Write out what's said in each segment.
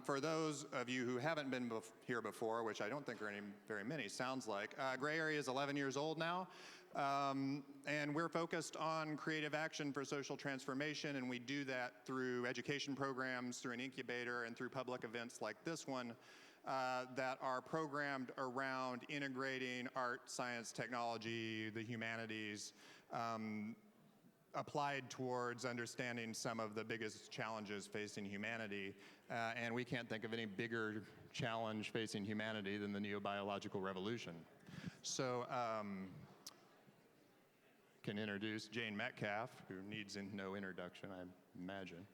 For those of you who haven't been here before, which I don't think are very many, sounds like, Gray Area is 11 years old now. And we're focused on creative action for social transformation, and we do that through education programs, through an incubator, and through public events like this one that are programmed around integrating art, science, technology, the humanities, applied towards understanding some of the biggest challenges facing humanity. And we can't think of any bigger challenge facing humanity than the neobiological revolution. So, can introduce Jane Metcalfe, who needs no introduction, I imagine.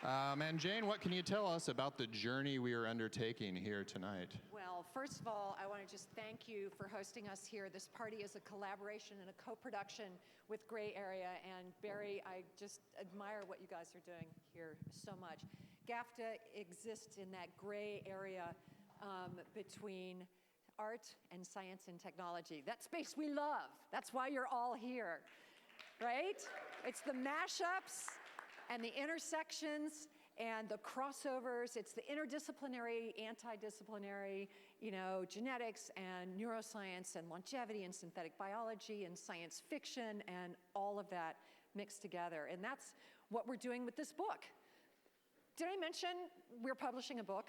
And Jane, what can you tell us about the journey we are undertaking here tonight? Well, first of all, I want to just thank you for hosting us here. This party is a collaboration and a co-production with Gray Area, and Barry, I just admire what you guys are doing here so much. GAFTA exists in that gray area between art and science and technology. That space we love. That's why you're all here, right? It's the mashups and the intersections and the crossovers. It's the interdisciplinary, anti-disciplinary, genetics and neuroscience and longevity and synthetic biology and science fiction and all of that mixed together. And that's what we're doing with this book. Did I mention we're publishing a book?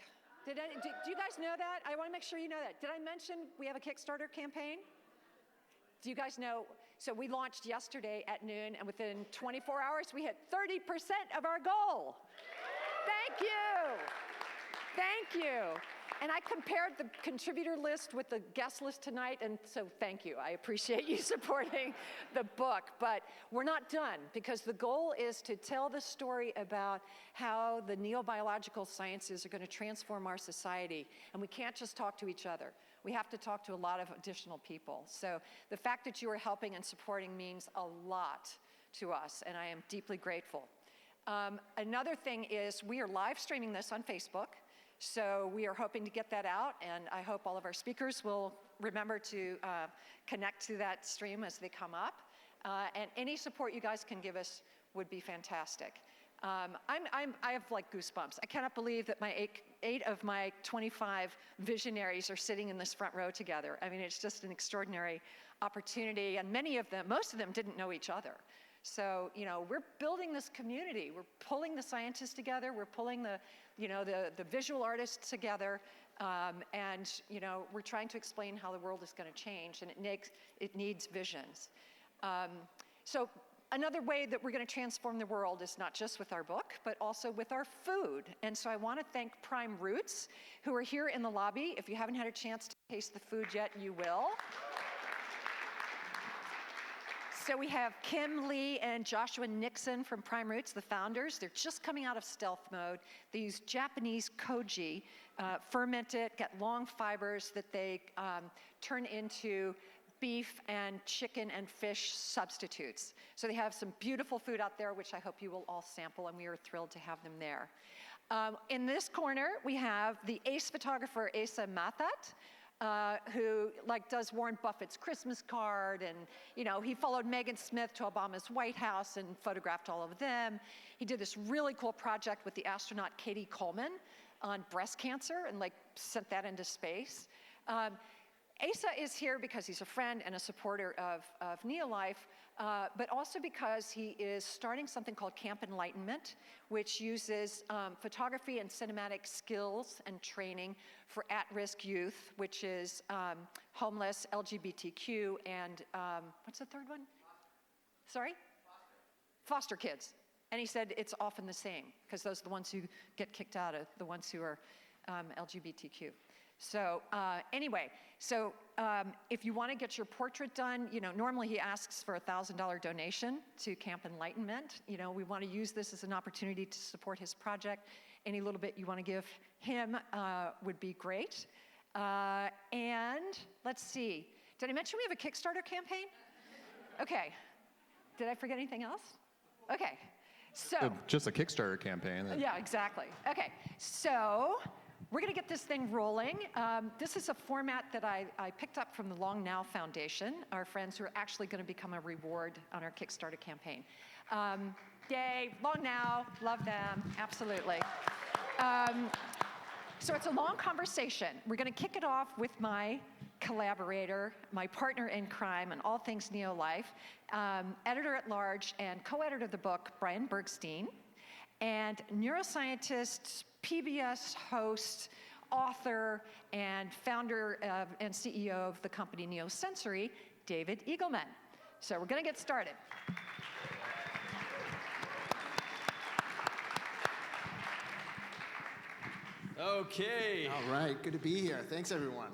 Do you guys know that? I want to make sure you know that. Did I mention we have a Kickstarter campaign? Do you guys know? So we launched yesterday at noon, and within 24 hours, we hit 30% of our goal. Thank you. Thank you. And I compared the contributor list with the guest list tonight, and so thank you. I appreciate you supporting the book. But we're not done, because the goal is to tell the story about how the neobiological sciences are going to transform our society. And we can't just talk to each other. We have to talk to a lot of additional people. So the fact that you are helping and supporting means a lot to us, and I am deeply grateful. Another thing is we are live streaming this on Facebook. So we are hoping to get that out, and I hope all of our speakers will remember to connect to that stream as they come up. And any support you guys can give us would be fantastic. I have like goosebumps. I cannot believe that my eight of my 25 visionaries are sitting in this front row together. I mean, it's just an extraordinary opportunity, and most of them didn't know each other. So, we're building this community. We're pulling the scientists together. We're pulling the visual artists together. And, we're trying to explain how the world is going to change, and it needs visions. So another way that we're going to transform the world is not just with our book, but also with our food. And so I want to thank Prime Roots, who are here in the lobby. If you haven't had a chance to taste the food yet, you will. So we have Kim Lee and Joshua Nixon from Prime Roots, the founders. They're just coming out of stealth mode. They use Japanese koji, ferment it, get long fibers that they turn into beef and chicken and fish substitutes. So they have some beautiful food out there, which I hope you will all sample, and we are thrilled to have them there. In this corner, we have the ace photographer, Asa Mathat, who does Warren Buffett's Christmas card, and he followed Megan Smith to Obama's White House and photographed all of them. He did this really cool project with the astronaut Katie Coleman on breast cancer and sent that into space. Asa is here because he's a friend and a supporter of NEO.LIFE, but also because he is starting something called Camp Enlightenment, which uses photography and cinematic skills and training for at-risk youth, which is homeless, LGBTQ, and what's the third one? Sorry? Foster kids. And he said it's often the same, because those are the ones who get kicked out of, the ones who are LGBTQ. So anyway, if you want to get your portrait done, normally he asks for a $1,000 donation to Camp Enlightenment. We want to use this as an opportunity to support his project. Any little bit you want to give him would be great. And let's see. Did I mention we have a Kickstarter campaign? Okay. Did I forget anything else? Okay. So just a Kickstarter campaign. Yeah, exactly. Okay. So we're going to get this thing rolling. This is a format that I picked up from the Long Now Foundation, our friends who are actually going to become a reward on our Kickstarter campaign. Yay, long now, love them, absolutely. So it's a long conversation. We're going to kick it off with my collaborator, my partner in crime on all things NEO.LIFE, editor-at-large and co-editor of the book, Brian Bergstein, and neuroscientist, PBS host, author, and founder and CEO of the company Neosensory, David Eagleman. So we're going to get started. Okay. All right, good to be here. Thanks, everyone.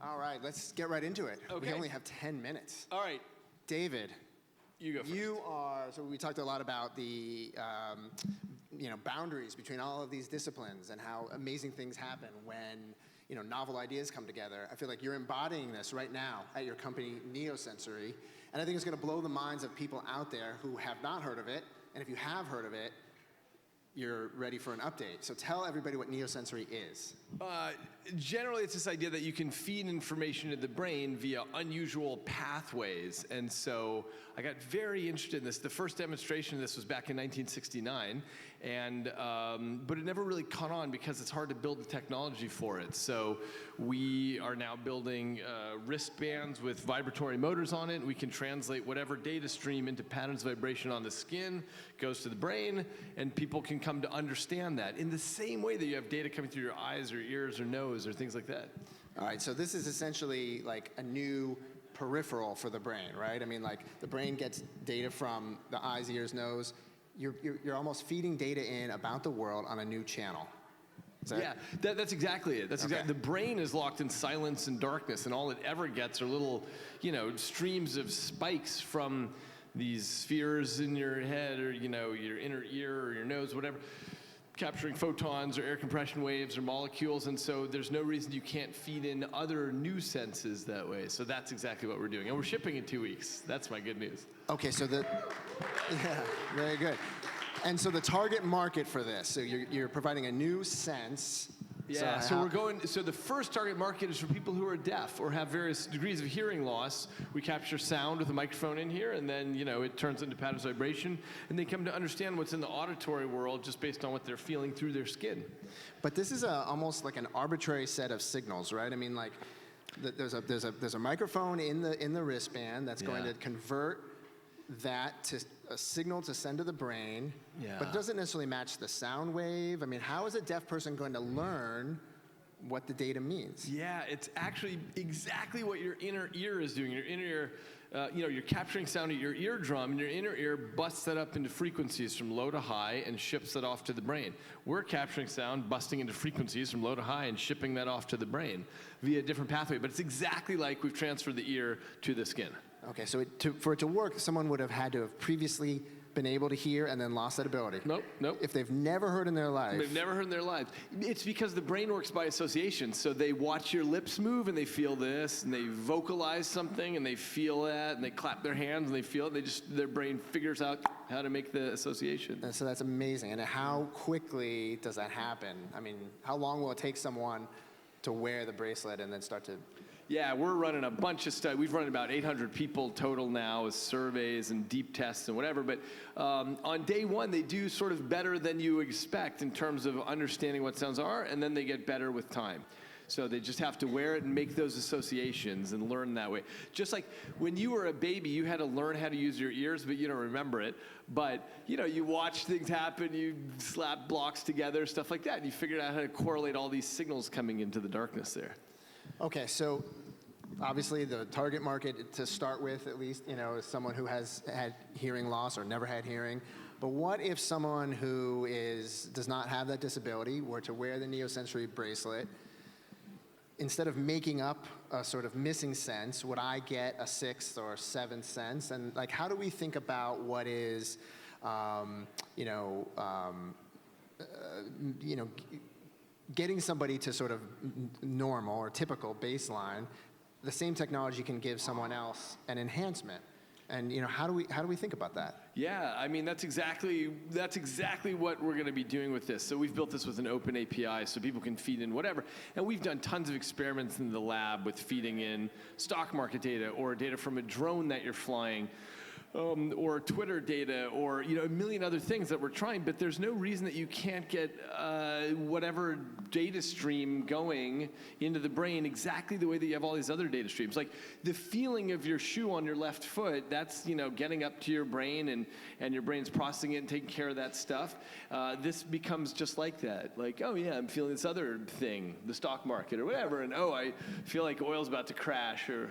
All right, let's get right into it. Okay. We only have 10 minutes. All right. David, You go first. you are, so we talked a lot about the boundaries between all of these disciplines and how amazing things happen when novel ideas come together. I feel like you're embodying this right now at your company, Neosensory, and I think it's going to blow the minds of people out there who have not heard of it, and if you have heard of it, you're ready for an update. So tell everybody what Neosensory is. Generally, it's this idea that you can feed information to the brain via unusual pathways. And so I got very interested in this. The first demonstration of this was back in 1969, but it never really caught on because it's hard to build the technology for it. So we are now building wristbands with vibratory motors on it. We can translate whatever data stream into patterns of vibration on the skin, goes to the brain, and people can come to understand that in the same way that you have data coming through your eyes or ears or nose or things like that. All right, so this is essentially like a new peripheral for the brain, right? I mean, like the brain gets data from the eyes, ears, nose. You're almost feeding data in about the world on a new channel. Yeah, that's exactly it. That's exactly. The brain is locked in silence and darkness, and all it ever gets are little, streams of spikes from these spheres in your head or, your inner ear or your nose, whatever, capturing photons or air compression waves or molecules, and so there's no reason you can't feed in other new senses that way. So that's exactly what we're doing, and we're shipping in 2 weeks. That's my good news. Okay, so yeah, very good. And so the target market for this, so you're providing a new sense. Yeah, so the first target market is for people who are deaf or have various degrees of hearing loss. We capture sound with a microphone in here, and then, it turns into patterns of vibration, and they come to understand what's in the auditory world just based on what they're feeling through their skin. But this is almost like an arbitrary set of signals, right? I mean, like, there's a microphone in the wristband that's going to convert that to a signal to send to the brain, but it doesn't necessarily match the sound wave. I mean, how is a deaf person going to learn what the data means? Yeah, it's actually exactly what your inner ear is doing. Your inner ear, you're capturing sound at your eardrum, and your inner ear busts that up into frequencies from low to high and ships that off to the brain. We're capturing sound, busting into frequencies from low to high and shipping that off to the brain via a different pathway, but it's exactly like we've transferred the ear to the skin. Okay, so for it to work, someone would have had to have previously been able to hear and then lost that ability. Nope. If they've never heard in their life. They've never heard in their lives. It's because the brain works by association. So they watch your lips move and they feel this, and they vocalize something and they feel that, and they clap their hands and they feel it. Their brain figures out how to make the association. And so that's amazing. And how quickly does that happen? I mean, how long will it take someone to wear the bracelet and then start to... Yeah, we're running a bunch of studies. We've run about 800 people total now with surveys and deep tests and whatever. But on day one, they do sort of better than you expect in terms of understanding what sounds are, and then they get better with time. So they just have to wear it and make those associations and learn that way. Just like when you were a baby, you had to learn how to use your ears, but you don't remember it. But, you watch things happen, you slap blocks together, stuff like that, and you figured out how to correlate all these signals coming into the darkness there. Okay, so obviously the target market to start with, at least, is someone who has had hearing loss or never had hearing. But what if someone who does not have that disability were to wear the Neosensory bracelet? Instead of making up a sort of missing sense, would I get a sixth or seventh sense? And like, how do we think about what is, getting somebody to sort of normal or typical baseline? The same technology can give someone else an enhancement. And how do we think about that? Yeah, I mean that's exactly what we're going to be doing with this. So we've built this with an open API so people can feed in whatever. And we've done tons of experiments in the lab with feeding in stock market data or data from a drone that you're flying. or Twitter data, or a million other things that we're trying, but there's no reason that you can't get whatever data stream going into the brain exactly the way that you have all these other data streams. Like the feeling of your shoe on your left foot, that's getting up to your brain, and your brain's processing it and taking care of that stuff. This becomes just like that. Like, oh yeah, I'm feeling this other thing, the stock market or whatever, and oh, I feel like oil's about to crash or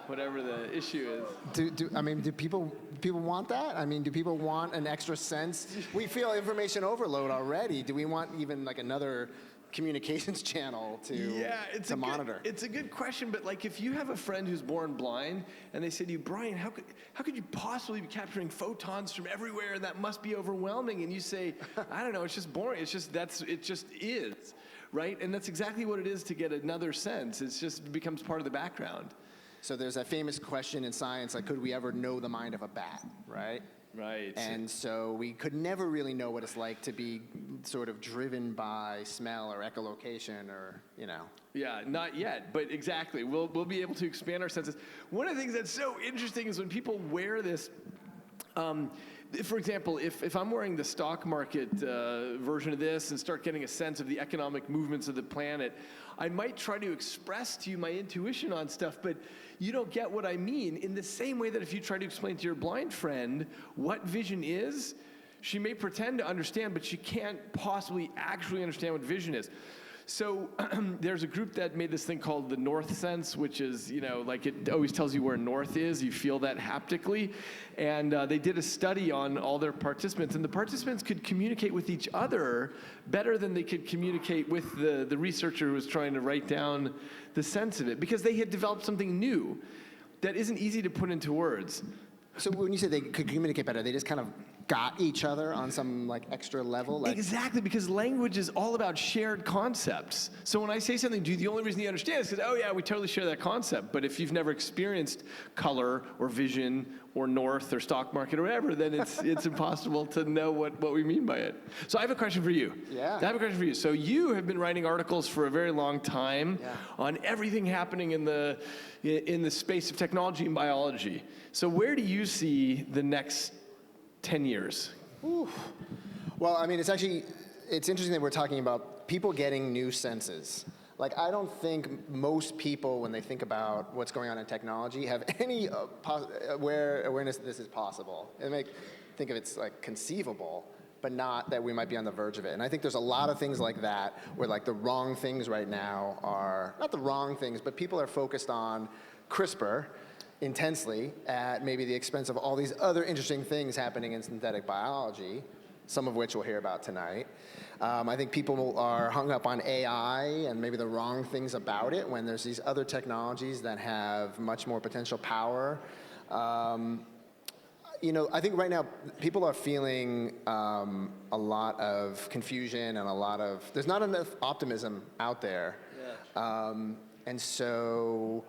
whatever the issue is. Do people want that? I mean, do people want an extra sense? We feel information overload already. Do we want even like another communications channel to monitor? It's a good question, but like if you have a friend who's born blind and they say to you, Brian, how could you possibly be capturing photons from everywhere, and that must be overwhelming? And you say, I don't know, it's just boring. It just is, right? And that's exactly what it is to get another sense. It becomes part of the background. So there's a famous question in science, like, could we ever know the mind of a bat, right? Right. And so we could never really know what it's like to be sort of driven by smell or echolocation or, Yeah, not yet, but exactly. We'll be able to expand our senses. One of the things that's so interesting is when people wear this, for example, if I'm wearing the stock market version of this and start getting a sense of the economic movements of the planet, I might try to express to you my intuition on stuff, but you don't get what I mean. In the same way that if you try to explain to your blind friend what vision is, she may pretend to understand, but she can't possibly actually understand what vision is. So there's a group that made this thing called the North Sense, which is, like it always tells you where north is. You feel that haptically. And they did a study on all their participants, and the participants could communicate with each other better than they could communicate with the researcher who was trying to write down the sense of it, because they had developed something new that isn't easy to put into words. So when you say they could communicate better, they just kind of got each other on some like extra level? Like... Exactly, because language is all about shared concepts. So when I say something to you, the only reason you understand is because, oh yeah, we totally share that concept. But if you've never experienced color or vision or north or stock market or whatever, then it's impossible to know what we mean by it. So I have a question for you. Yeah. I have a question for you. So you have been writing articles for a very long time on everything happening in the space of technology and biology. So where do you see the next 10 years? Ooh. Well, I mean, it's interesting that we're talking about people getting new senses. Like, I don't think most people, when they think about what's going on in technology, have any awareness that this is possible. They may think of it's like conceivable, but not that we might be on the verge of it. And I think there's a lot of things like that where like the wrong things right now are, not the wrong things, but people are focused on CRISPR intensely at maybe the expense of all these other interesting things happening in synthetic biology, some of which we'll hear about tonight. I think people are hung up on AI and maybe the wrong things about it when there's these other technologies that have much more potential power. I think right now people are feeling a lot of confusion and there's not enough optimism out there. Yeah. And so,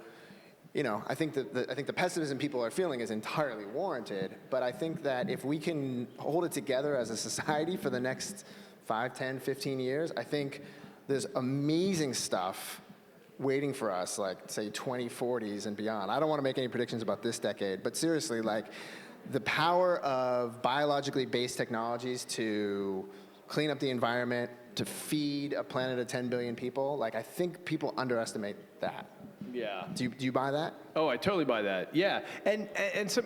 I think the pessimism people are feeling is entirely warranted, but I think that if we can hold it together as a society for the next 5, 10, 15 years, I think there's amazing stuff waiting for us, like, say, 2040s and beyond. I don't want to make any predictions about this decade, but seriously, like, the power of biologically based technologies to clean up the environment, to feed a planet of 10 billion people, like, I think people underestimate that. Yeah. Do you buy that? Oh, I totally buy that. Yeah, and so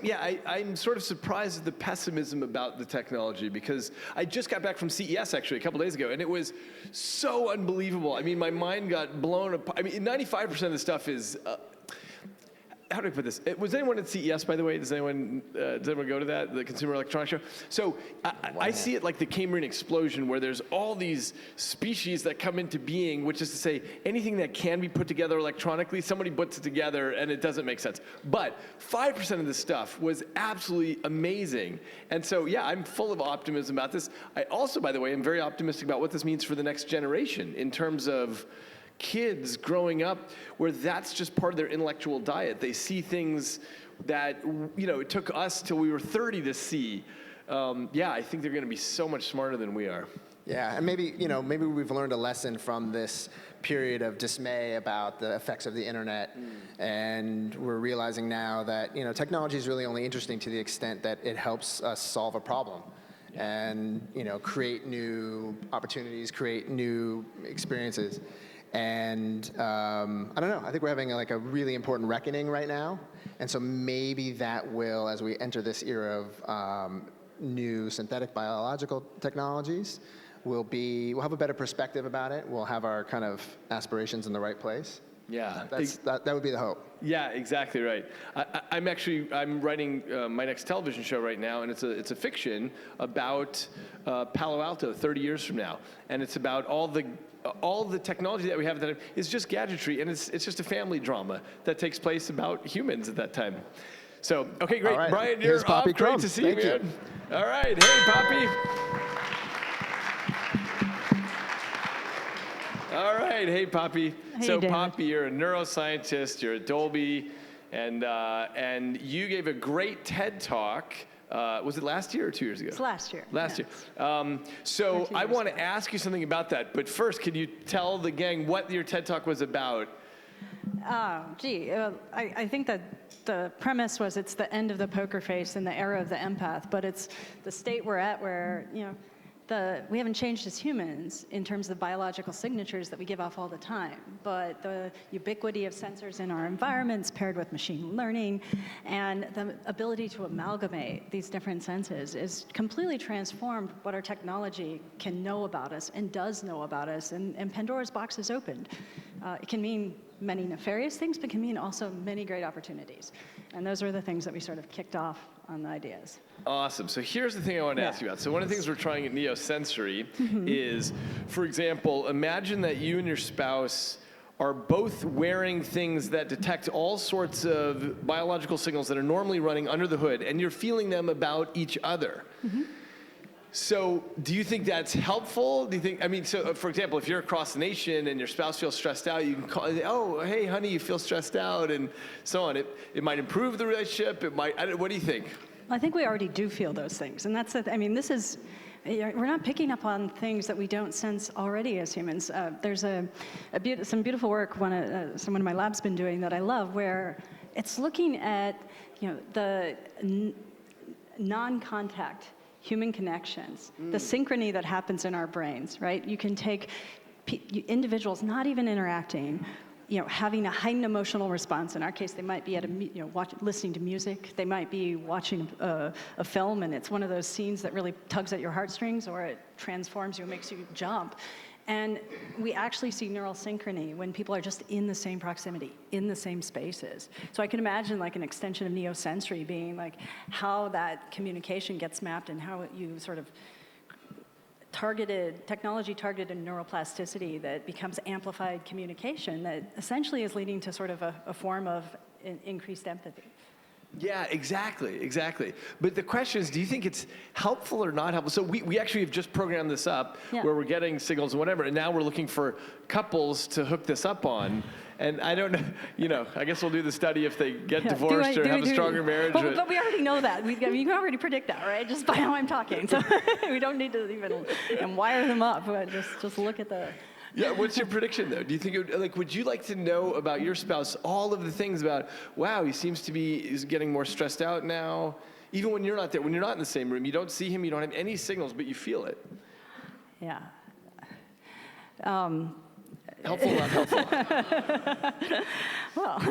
I'm sort of surprised at the pessimism about the technology, because I just got back from CES actually a couple days ago, and it was so unbelievable. I mean, my mind got blown apart. I mean, 95% of the stuff is. How do I put this? Was anyone at CES, by the way? Does anyone go to that, the Consumer Electronics Show? So I see it like the Cambrian explosion, where there's all these species that come into being, which is to say anything that can be put together electronically, somebody puts it together and it doesn't make sense. But 5% of this stuff was absolutely amazing. And so, yeah, I'm full of optimism about this. I also, by the way, am very optimistic about what this means for the next generation in terms of kids growing up where that's just part of their intellectual diet. They see things that, it took us till we were 30 to see. yeah, I think they're going to be so much smarter than we are. Yeah, and maybe, maybe we've learned a lesson from this period of dismay about the effects of the internet, and we're realizing now that, technology is really only interesting to the extent that it helps us solve a problem. And, create new opportunities, create new experiences. And I don't know, I think we're having like a really important reckoning right now. And so maybe that will, as we enter this era of new synthetic biological technologies, we'll have a better perspective about it. We'll have our kind of aspirations in the right place. Yeah. That would be the hope. Yeah, exactly right. I'm writing my next television show right now, and it's a fiction about Palo Alto 30 years from now, and it's about all the technology that we have at that time is just gadgetry, and it's just a family drama that takes place about humans at that time. So, okay, great. Right. Brian, Here's you're Poppy up. Great Crum. to see Thank you, man. All right. Hey, Poppy. All right. Hey, Poppy. Hey, so, David. Poppy, you're a neuroscientist. You're at Dolby. And you gave a great TED Talk. Was it last year or 2 years ago? It's last year. Last yes. year. So 2 I years want to ago. ask you something about that. But first, can you tell the gang what your TED Talk was about? I think that the premise was it's the end of the poker face and the era of the empath, but it's the state we're at where, we haven't changed as humans in terms of the biological signatures that we give off all the time, but the ubiquity of sensors in our environments paired with machine learning and the ability to amalgamate these different senses is completely transformed what our technology can know about us and does know about us, and Pandora's box is opened. It can mean many nefarious things, but can mean also many great opportunities. And those are the things that we sort of kicked off on the ideas. Awesome. So here's the thing I want to ask you about. So one of the things we're trying at Neosensory is, for example, imagine that you and your spouse are both wearing things that detect all sorts of biological signals that are normally running under the hood, and you're feeling them about each other. So do you think that's helpful? Do you think, so for example, if you're across the nation and your spouse feels stressed out, you can call, oh, hey, honey, you feel stressed out, and so on. It might improve the relationship. What do you think? I think we already do feel those things. And that's, this is, we're not picking up on things that we don't sense already as humans. There's some beautiful work someone in my lab's been doing that I love, where it's looking at, the non-contact human connections, the synchrony that happens in our brains, right? You can take individuals not even interacting, having a heightened emotional response. In our case, they might be at listening to music. They might be watching a film, and it's one of those scenes that really tugs at your heartstrings, or it transforms you and makes you jump. And we actually see neural synchrony when people are just in the same proximity, in the same spaces. So I can imagine like an extension of Neosensory being like how that communication gets mapped and how you sort of technology-targeted neuroplasticity that becomes amplified communication that essentially is leading to sort of a form of increased empathy. Yeah, exactly. But the question is, do you think it's helpful or not helpful? So we actually have just programmed this up where we're getting signals and whatever, and now we're looking for couples to hook this up on. And I don't know, I guess we'll do the study if they get divorced or have a stronger marriage. But we already know that. You can already predict that, right? Just by how I'm talking. So we don't need to even wire them up. But just look at the... Yeah, what's your prediction, though? Do you think, would you like to know about your spouse all of the things about, wow, he seems to be getting more stressed out now, even when you're not there, when you're not in the same room, you don't see him, you don't have any signals, but you feel it? Yeah. Helpful, not helpful? Well,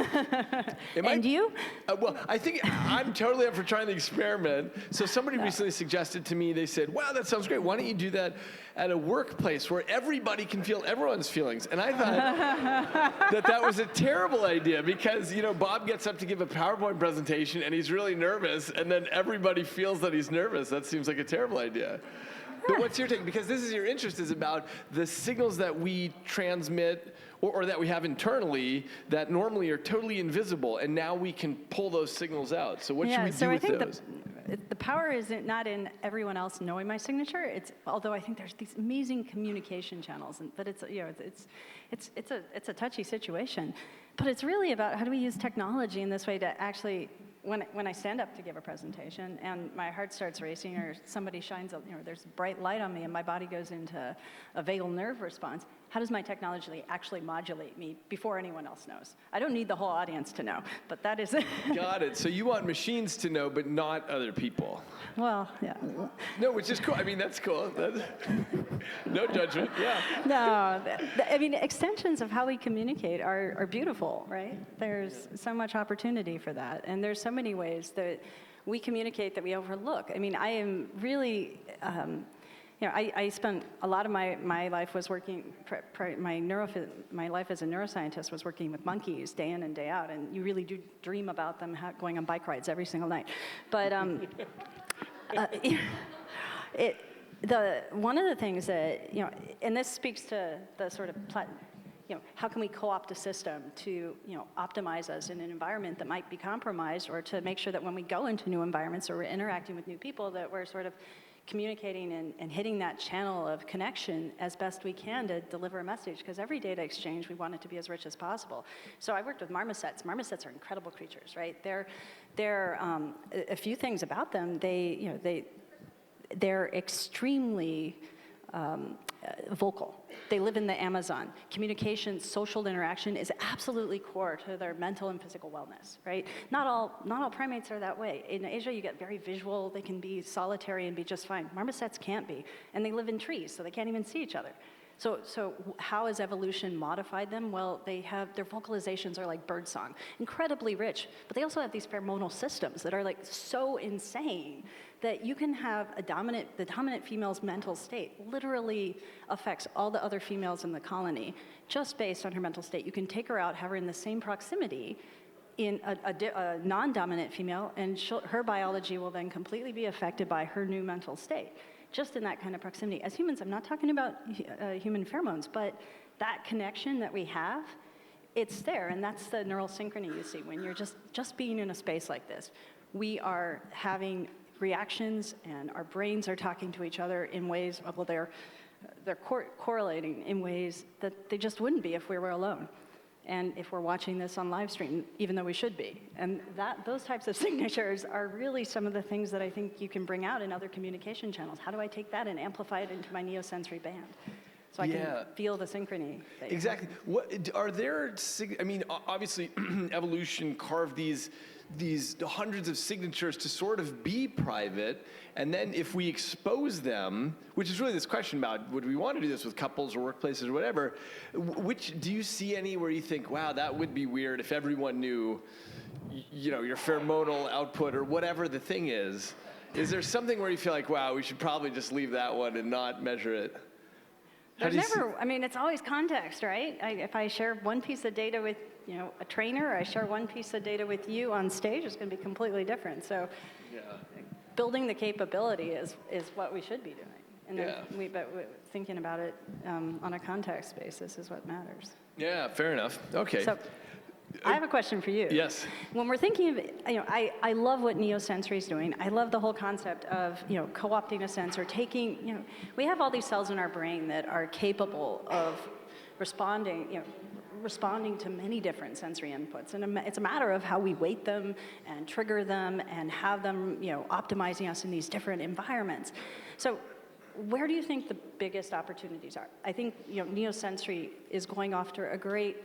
and you? Well, I think I'm totally up for trying the experiment. So somebody recently suggested to me, they said, wow, that sounds great. Why don't you do that at a workplace where everybody can feel everyone's feelings? And I thought that was a terrible idea because, Bob gets up to give a PowerPoint presentation and he's really nervous, and then everybody feels that he's nervous. That seems like a terrible idea. But what's your take? Because this is your interest, is about the signals that we transmit or that we have internally that normally are totally invisible, and now we can pull those signals out. So what should we do with those? The power is not in everyone else knowing my signature. Although I think there's these amazing communication channels, but it's a touchy situation. But it's really about how do we use technology in this way to actually when I stand up to give a presentation and my heart starts racing or somebody shines, there's bright light on me and my body goes into a vagal nerve response, how does my technology actually modulate me before anyone else knows? I don't need the whole audience to know, but that is it. Got it. So you want machines to know, but not other people. Well, yeah. No, which is cool. I mean, that's cool. No judgment, yeah. No, I mean, extensions of how we communicate are beautiful, right? There's so much opportunity for that. And there's so many ways that we communicate that we overlook. I mean, I am really, I spent a lot of my life was working, my life as a neuroscientist was working with monkeys day in and day out, and you really do dream about them going on bike rides every single night. But one of the things that, and this speaks to the sort of, how can we co-opt a system to, optimize us in an environment that might be compromised, or to make sure that when we go into new environments or we're interacting with new people, that we're sort of communicating and hitting that channel of connection as best we can to deliver a message, because every data exchange, we want it to be as rich as possible. So I worked with marmosets. Marmosets are incredible creatures, right? They're a few things about them. They're extremely vocal. They live in the Amazon. Communication, social interaction is absolutely core to their mental and physical wellness, right? Not all primates are that way. In Asia, you get very visual. They can be solitary and be just fine. Marmosets can't be, and they live in trees, so they can't even see each other. So how has evolution modified them? Well, their vocalizations are like birdsong, incredibly rich, but they also have these pheromonal systems that are like so insane that you can have the dominant female's mental state literally affects all the other females in the colony just based on her mental state. You can take her out, have her in the same proximity in a non-dominant female, and her biology will then completely be affected by her new mental state, just in that kind of proximity. As humans, I'm not talking about human pheromones, but that connection that we have, it's there, and that's the neural synchrony you see when you're just being in a space like this. We are having reactions, and our brains are talking to each other in ways, well, they're correlating in ways that they just wouldn't be if we were alone. And if we're watching this on live stream, even though we should be. And those types of signatures are really some of the things that I think you can bring out in other communication channels. How do I take that and amplify it into my neosensory band? So I can feel the synchrony. Exactly. What are there? I mean, obviously, evolution carved these hundreds of signatures to sort of be private, and then if we expose them, which is really this question about would we want to do this with couples or workplaces or whatever, which do you see any where you think, wow, that would be weird if everyone knew, your pheromonal output or whatever the thing is? Is there something where you feel like, wow, we should probably just leave that one and not measure it? It's always context, right? If I share one piece of data with a trainer, or I share one piece of data with you on stage, it's going to be completely different. So building the capability is what we should be doing. And then thinking about it on a context basis is what matters. Yeah, fair enough. Okay. So I have a question for you. Yes. When we're thinking of, I love what Neosensory is doing. I love the whole concept of, co-opting a sensor, taking, we have all these cells in our brain that are capable of responding to many different sensory inputs. And it's a matter of how we weight them and trigger them and have them, optimizing us in these different environments. So where do you think the biggest opportunities are? I think, Neosensory is going after a great,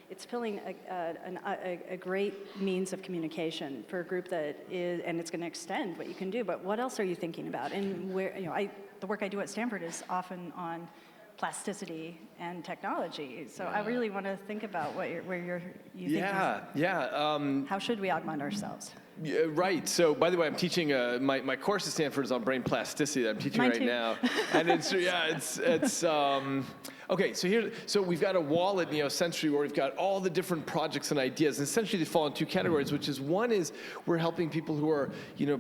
it's filling a great means of communication for a group that is, and it's going to extend what you can do. But what else are you thinking about? And where, the work I do at Stanford is often on plasticity and technology. So I really want to think about you think. How should we augment ourselves? Yeah, right. So, by the way, I'm teaching my course at Stanford is on brain plasticity that I'm teaching Mine right too. now, and it's okay. So we've got a wall at Neosensory where we've got all the different projects and ideas, and essentially they fall in two categories. Which is one is we're helping people who are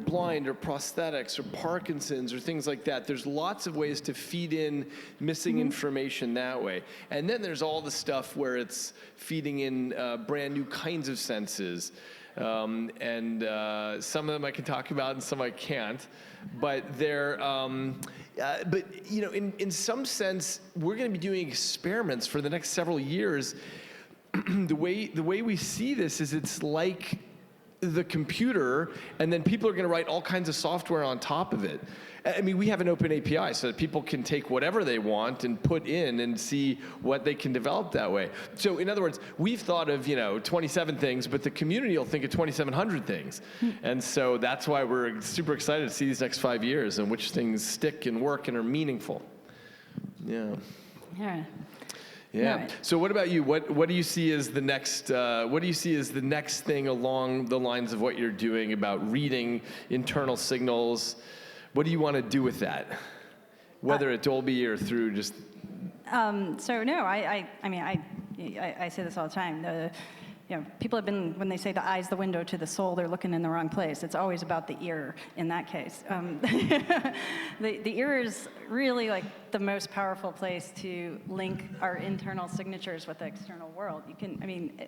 blind or prosthetics or Parkinson's or things like that. There's lots of ways to feed in missing information that way, and then there's all the stuff where it's feeding in brand new kinds of senses. And some of them I can talk about and some I can't, but they're, in some sense, we're going to be doing experiments for the next several years. The way we see this is it's like the computer, and then people are going to write all kinds of software on top of it. I mean, we have an open API so that people can take whatever they want and put in and see what they can develop that way. So in other words, we've thought of, 27 things, but the community will think of 2,700 things. And so that's why we're super excited to see these next 5 years and which things stick and work and are meaningful. Yeah. Yeah. Yeah. Right. So what about you? What do you see as the next? What do you see as the next thing along the lines of what you're doing about reading internal signals? What do you want to do with that? Whether at Dolby or through just. So no, I mean I say this all the time. People have been, when they say the eye's the window to the soul, they're looking in the wrong place. It's always about the ear in that case. The ear is really like the most powerful place to link our internal signatures with the external world.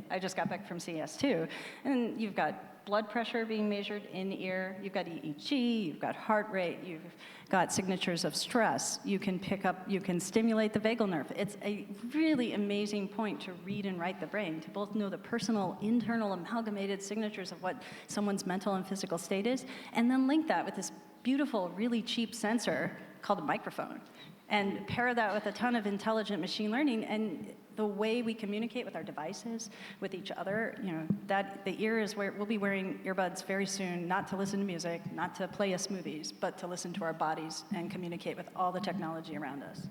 I just got back from CES too, and you've got blood pressure being measured in ear, you've got EEG, you've got heart rate, you've got signatures of stress. You can stimulate the vagal nerve. It's a really amazing point to read and write the brain, to both know the personal, internal, amalgamated signatures of what someone's mental and physical state is, and then link that with this beautiful, really cheap sensor called a microphone, and pair that with a ton of intelligent machine learning, and the way we communicate with our devices, with each other, that the ear is where we'll be wearing earbuds very soon, not to listen to music, not to play us movies, but to listen to our bodies and communicate with all the technology around us.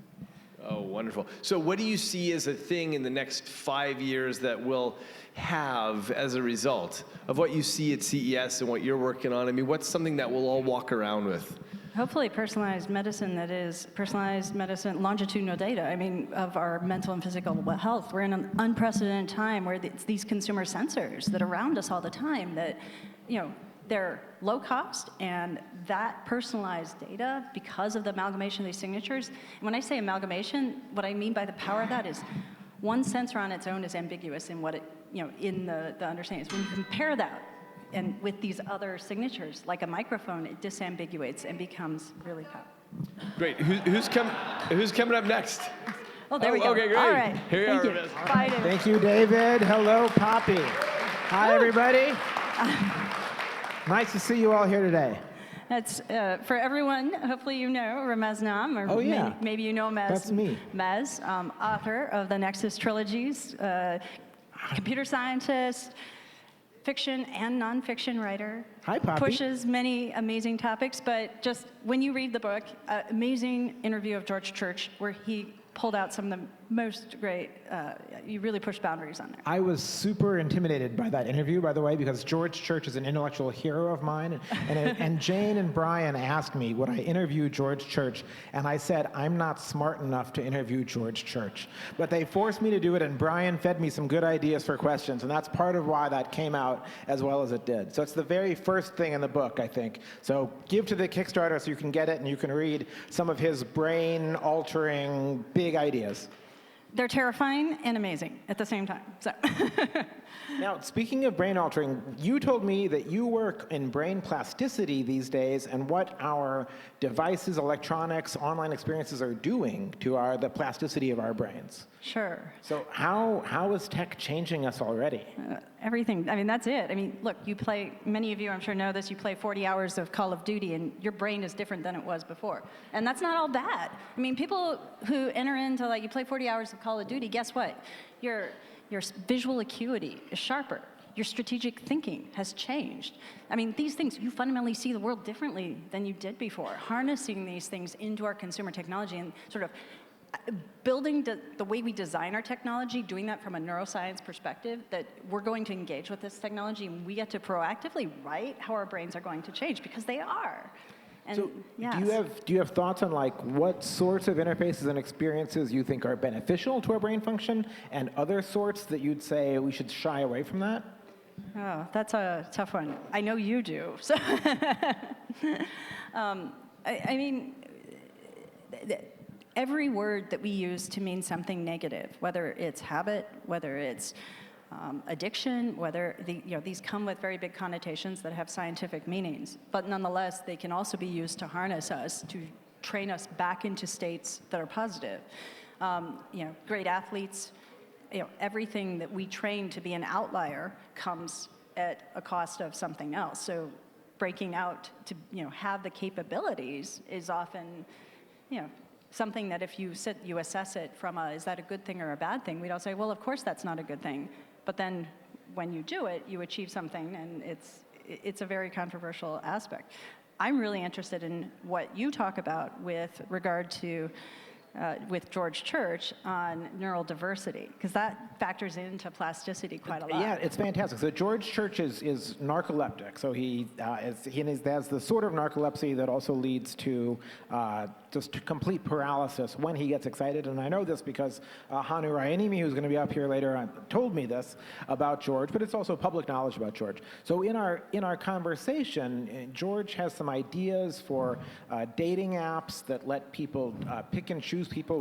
Oh, wonderful. So what do you see as a thing in the next 5 years that we'll have as a result of what you see at CES and what you're working on? I mean, what's something that we'll all walk around with? Hopefully personalized medicine that is personalized medicine, longitudinal data, of our mental and physical health. We're in an unprecedented time where it's these consumer sensors that are around us all the time that, they're low cost, and that personalized data, because of the amalgamation of these signatures, and when I say amalgamation, what I mean by the power of that is one sensor on its own is ambiguous in what it, in the understanding. When you compare that and with these other signatures, like a microphone, it disambiguates and becomes really powerful. Great. Who's coming up next? Oh, there we go. Okay, great. All right. Here Thank you you. are. Bye, David. Thank you, David. Hello, Poppy. Hi, everybody. Nice to see you all here today. That's for everyone. Hopefully, you know Ramez Naam, or Oh, yeah. maybe you know him as That's me. Mez, author of the Nexus trilogies, computer scientist, fiction and nonfiction writer. Hi, Poppy. Pushes many amazing topics, but just when you read the book, amazing interview of George Church, where he pulled out some of the most great, you really pushed boundaries on there. I was super intimidated by that interview, by the way, because George Church is an intellectual hero of mine. And Jane and Brian asked me, would I interview George Church? And I said, I'm not smart enough to interview George Church. But they forced me to do it, and Brian fed me some good ideas for questions. And that's part of why that came out as well as it did. So it's the very first thing in the book, I think. So give to the Kickstarter so you can get it and you can read some of his brain-altering big ideas. They're terrifying and amazing at the same time. So. Now, speaking of brain altering, you told me that you work in brain plasticity these days and what our devices, electronics, online experiences are doing to the plasticity of our brains. Sure. So how is tech changing us already? Everything. That's it. Look, you play, many of you I'm sure know this, you play 40 hours of Call of Duty and your brain is different than it was before. And that's not all bad. People who enter into, you play 40 hours of Call of Duty, guess what? Your visual acuity is sharper. Your strategic thinking has changed. These things, you fundamentally see the world differently than you did before. Harnessing these things into our consumer technology and sort of building the way we design our technology, doing that from a neuroscience perspective, that we're going to engage with this technology and we get to proactively write how our brains are going to change, because they are. And So yes. do you have thoughts on what sorts of interfaces and experiences you think are beneficial to our brain function, and other sorts that you'd say we should shy away from that? Oh, that's a tough one. I know you do. So, every word that we use to mean something negative, whether it's habit, whether it's addiction, whether these come with very big connotations that have scientific meanings, but nonetheless, they can also be used to harness us, to train us back into states that are positive. Great athletes, everything that we train to be an outlier comes at a cost of something else. So breaking out to, have the capabilities is often, something that if you assess it from is that a good thing or a bad thing, we'd all say, well, of course that's not a good thing. But then when you do it, you achieve something, and it's a very controversial aspect. I'm really interested in what you talk about with regard to with George Church on neural diversity, because that factors into plasticity quite a lot. Yeah, it's fantastic. So George Church is narcoleptic. So he has the sort of narcolepsy that also leads to just complete paralysis when he gets excited. And I know this because Hannu, Rajaniemi, who's going to be up here later, told me this about George, but it's also public knowledge about George. So in our conversation, George has some ideas for dating apps that let people pick and choose people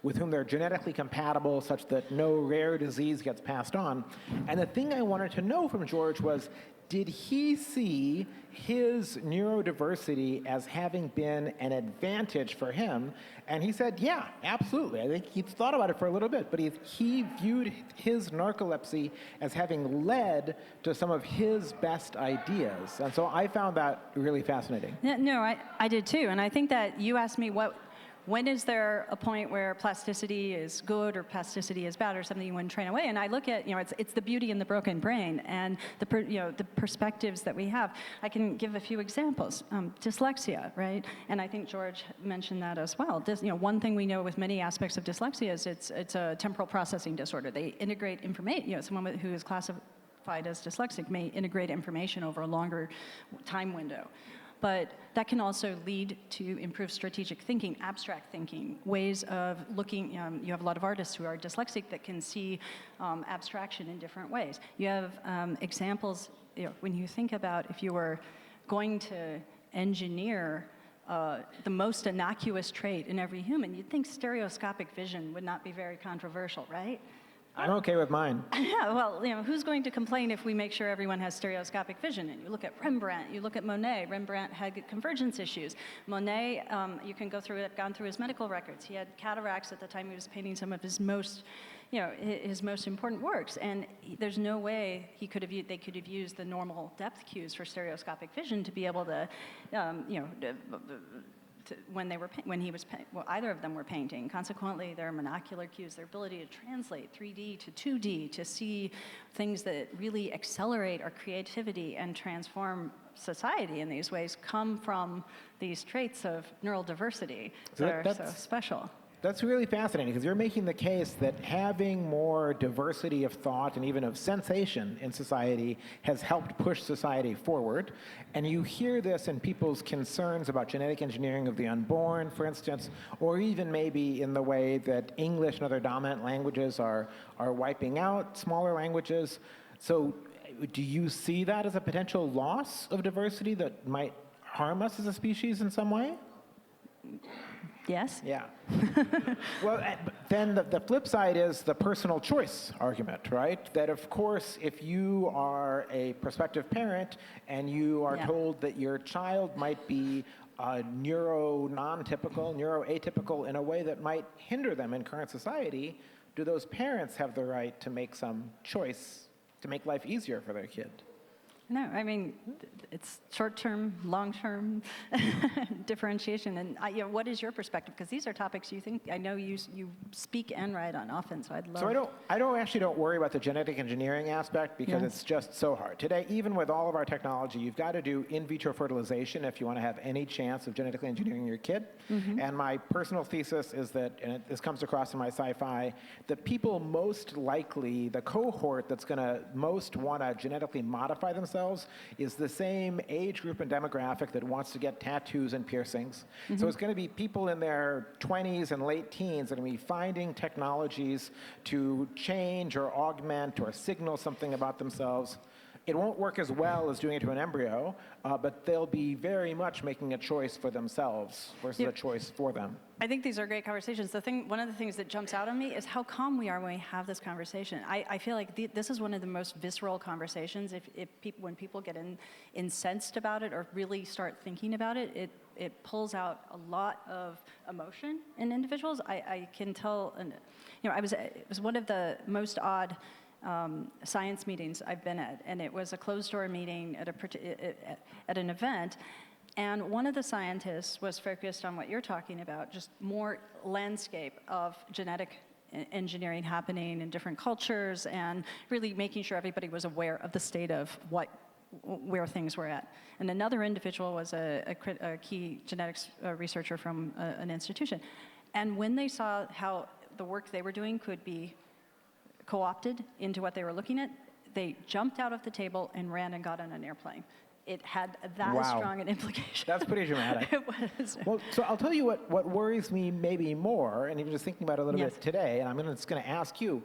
with whom they're genetically compatible, such that no rare disease gets passed on. And the thing I wanted to know from George was, did he see his neurodiversity as having been an advantage for him? And he said, yeah, absolutely. I think he'd thought about it for a little bit, but he viewed his narcolepsy as having led to some of his best ideas. And so I found that really fascinating. Yeah, no, I did too. And I think that you asked me when is there a point where plasticity is good or plasticity is bad or something you want to train away? And I look at, it's the beauty in the broken brain and the perspectives that we have. I can give a few examples. Dyslexia, right? And I think George mentioned that as well. One thing we know with many aspects of dyslexia is it's a temporal processing disorder. They integrate information, someone who is classified as dyslexic may integrate information over a longer time window. But that can also lead to improved strategic thinking, abstract thinking, ways of looking. You have a lot of artists who are dyslexic that can see abstraction in different ways. You have examples, when you think about if you were going to engineer the most innocuous trait in every human, you'd think stereoscopic vision would not be very controversial, right? I'm okay with mine. Yeah, well, who's going to complain if we make sure everyone has stereoscopic vision? And you look at Rembrandt, you look at Monet. Rembrandt had convergence issues. Monet, you can gone through his medical records. He had cataracts at the time he was painting some of his most, his most important works. And there's no way they could have used the normal depth cues for stereoscopic vision to be able to, either of them were painting. Consequently, their monocular cues, their ability to translate 3D to 2D, to see things that really accelerate our creativity and transform society in these ways, come from these traits of neural diversity that are so special. That's really fascinating, because you're making the case that having more diversity of thought and even of sensation in society has helped push society forward. And you hear this in people's concerns about genetic engineering of the unborn, for instance, or even maybe in the way that English and other dominant languages are wiping out smaller languages. So do you see that as a potential loss of diversity that might harm us as a species in some way? Yes? Yeah. Well, then the flip side is the personal choice argument, right? That, of course, if you are a prospective parent and you are told that your child might be neuroatypical in a way that might hinder them in current society, do those parents have the right to make some choice to make life easier for their kid? No, I mean, it's short-term, long-term differentiation. And what is your perspective? Because these are topics I know you speak and write on often, so I'd love. So I don't worry about the genetic engineering aspect, because it's just so hard. Today, even with all of our technology, you've got to do in vitro fertilization if you want to have any chance of genetically engineering your kid. Mm-hmm. And my personal thesis is that, and this comes across in my sci-fi, that people most likely, the cohort that's going to most want to genetically modify themselves is the same age group and demographic that wants to get tattoos and piercings. Mm-hmm. So it's going to be people in their 20s and late teens that are going to be finding technologies to change or augment or signal something about themselves. It won't work as well as doing it to an embryo, but they'll be very much making a choice for themselves versus a choice for them. I think these are great conversations. One of the things that jumps out on me is how calm we are when we have this conversation. I feel like this is one of the most visceral conversations. When people get incensed about it or really start thinking about it, it pulls out a lot of emotion in individuals. I can tell, it was one of the most odd science meetings I've been at, and it was a closed-door meeting at an event, and one of the scientists was focused on what you're talking about, just more landscape of genetic engineering happening in different cultures, and really making sure everybody was aware of the state of where things were at. And another individual was a key genetics researcher from an institution. And when they saw how the work they were doing could be co-opted into what they were looking at, they jumped out of the table and ran and got on an airplane. It had that strong an implication. That's pretty dramatic. It was. Well, so I'll tell you what worries me maybe more, and even just thinking about it a little Yes. bit today, and I'm just going to ask you,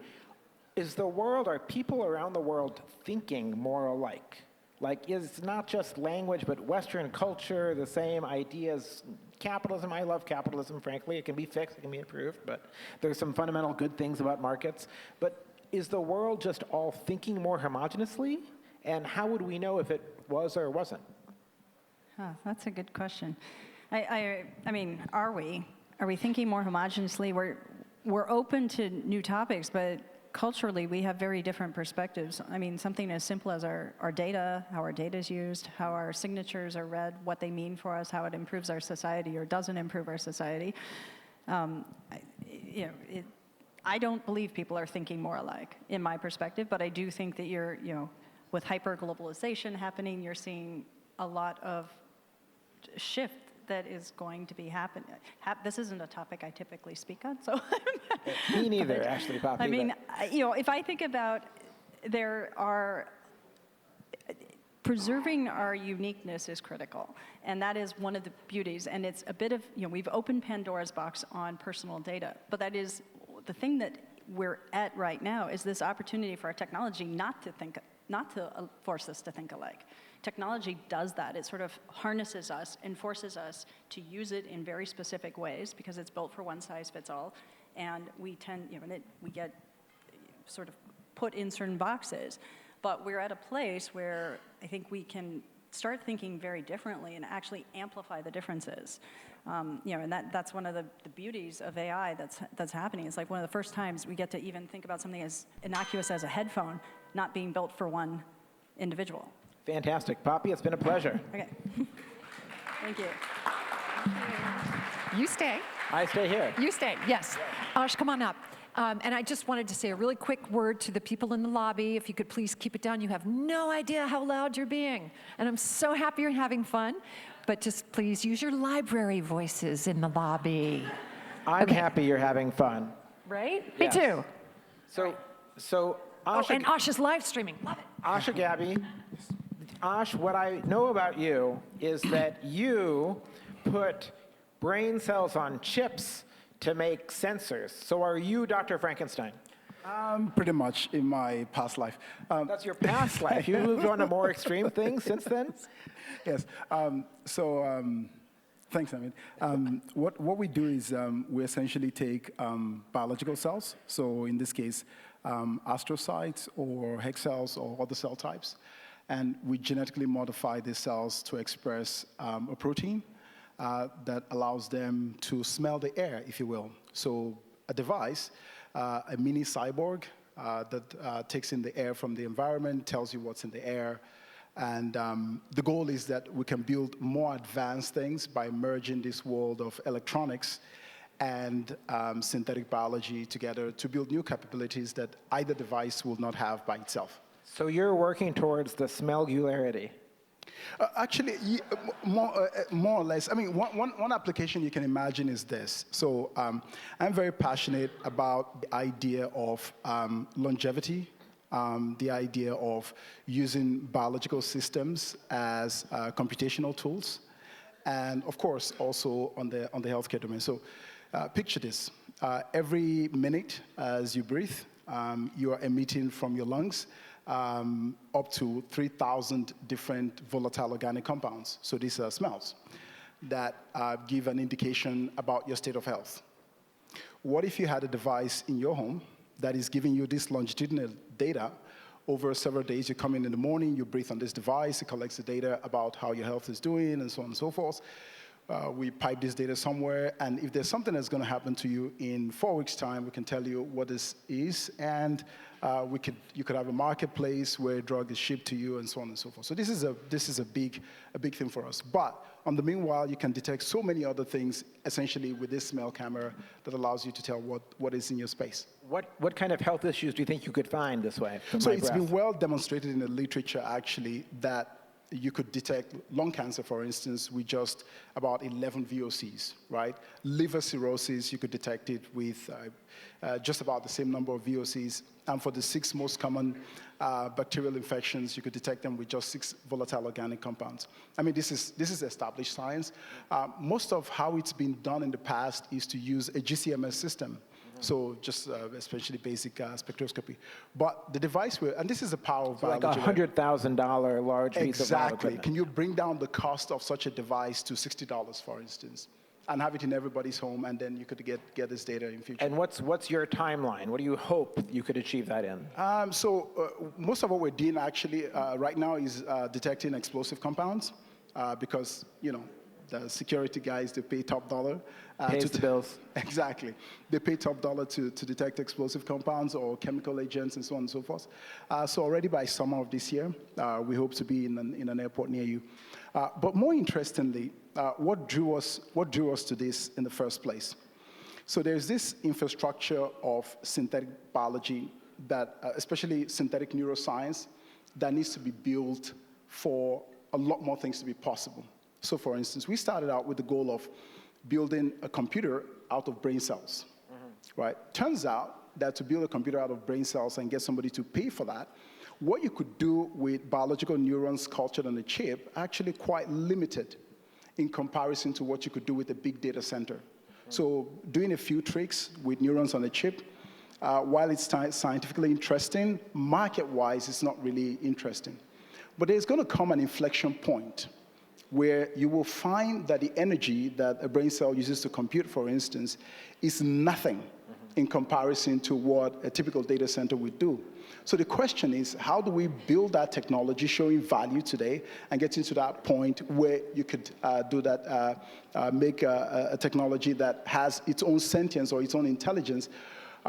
are people around the world thinking more alike? Like, is not just language, but Western culture, the same ideas? Capitalism, I love capitalism, frankly. It can be fixed, it can be improved, but there's some fundamental good things about markets. But is the world just all thinking more homogeneously? And how would we know if it was or wasn't? Oh, that's a good question. I mean, are we thinking more homogeneously? We're open to new topics, but culturally we have very different perspectives. I mean, something as simple as our data, how our data is used, how our signatures are read, what they mean for us, how it improves our society or doesn't improve our society. I don't believe people are thinking more alike, in my perspective, but I do think that with hyper-globalization happening, you're seeing a lot of shift that is going to be happening. This isn't a topic I typically speak on, so. Me neither, actually, Poppy. I mean, if I think about preserving our uniqueness is critical, and that is one of the beauties, and it's a bit of, we've opened Pandora's box on personal data, but that is the thing that we're at right now is this opportunity for our technology not to force us to think alike. Technology does that. It sort of harnesses us and forces us to use it in very specific ways because it's built for one size fits all, and we get sort of put in certain boxes. But we're at a place where I think we can start thinking very differently and actually amplify the differences. And that's one of the beauties of AI that's happening. It's like one of the first times we get to even think about something as innocuous as a headphone not being built for one individual. Fantastic. Poppy, it's been a pleasure. Okay. Thank you. You stay. I stay here. You stay, yes. Ash, come on up. And I just wanted to say a really quick word to the people in the lobby. If you could please keep it down. You have no idea how loud you're being. And I'm so happy you're having fun. But just please use your library voices in the lobby. I'm happy you're having fun. Right? Yes. Me too. So Ash, and Ash is live streaming. Love it. Ash, Agabi, Ash, what I know about you is that you put brain cells on chips to make sensors. So are you Dr. Frankenstein? Pretty much in my past life. That's your past life. You moved on to more extreme things since then? Yes. Thanks, Amit. What we do is we essentially take biological cells, so in this case, astrocytes or HEK cells or other cell types, and we genetically modify these cells to express a protein that allows them to smell the air, if you will. So a device, a mini cyborg that takes in the air from the environment, tells you what's in the air. And the goal is that we can build more advanced things by merging this world of electronics and synthetic biology together to build new capabilities that either device will not have by itself. So you're working towards the smelgularity. Actually, more or less. I mean, one application you can imagine is this. So I'm very passionate about the idea of longevity, the idea of using biological systems as computational tools, and of course also on the healthcare domain. So picture this: every minute as you breathe, you are emitting from your lungs up to 3,000 different volatile organic compounds. So these are smells that give an indication about your state of health. What if you had a device in your home that is giving you this longitudinal data over several days? You come in the morning, you breathe on this device, it collects the data about how your health is doing, and so on and so forth. we pipe this data somewhere, and if there's something that's going to happen to you in 4 weeks' time, we can tell you what this is, and you could have a marketplace where a drug is shipped to you, and so on and so forth. So this is a big thing for us. But on the meanwhile, you can detect so many other things, essentially with this smell camera that allows you to tell what is in your space. What kind of health issues do you think you could find this way? So it's been well demonstrated in the literature, actually, that you could detect lung cancer, for instance, with just about 11 VOCs, right? Liver cirrhosis, you could detect it with just about the same number of VOCs. And for the 6 most common bacterial infections, you could detect them with just 6 volatile organic compounds. I mean, this is established science. Most of how it's been done in the past is to use a GCMS system. So just especially basic spectroscopy. But the device and this is the power of biology. Like $100,000 large piece of lab Exactly. equipment. Can you bring down the cost of such a device to $60, for instance, and have it in everybody's home, and then you could get this data in future? And what's your timeline? What do you hope you could achieve that in? Most of what we're doing actually right now is detecting explosive compounds because, the security guys, they pay top dollar. Pays the bills. Exactly. They pay top dollar to detect explosive compounds or chemical agents and so on and so forth. So already by summer of this year, we hope to be in an airport near you. But more interestingly, what drew us to this in the first place? So there's this infrastructure of synthetic biology that, especially synthetic neuroscience, that needs to be built for a lot more things to be possible. So for instance, we started out with the goal of building a computer out of brain cells, right? Turns out that to build a computer out of brain cells and get somebody to pay for that, what you could do with biological neurons cultured on a chip actually quite limited in comparison to what you could do with a big data center. So doing a few tricks with neurons on a chip, while it's scientifically interesting, market-wise, it's not really interesting. But there's going to come an inflection point where you will find that the energy that a brain cell uses to compute, for instance, is nothing in comparison to what a typical data center would do. So the question is, how do we build that technology showing value today and get into that point where you could do that, make a technology that has its own sentience or its own intelligence?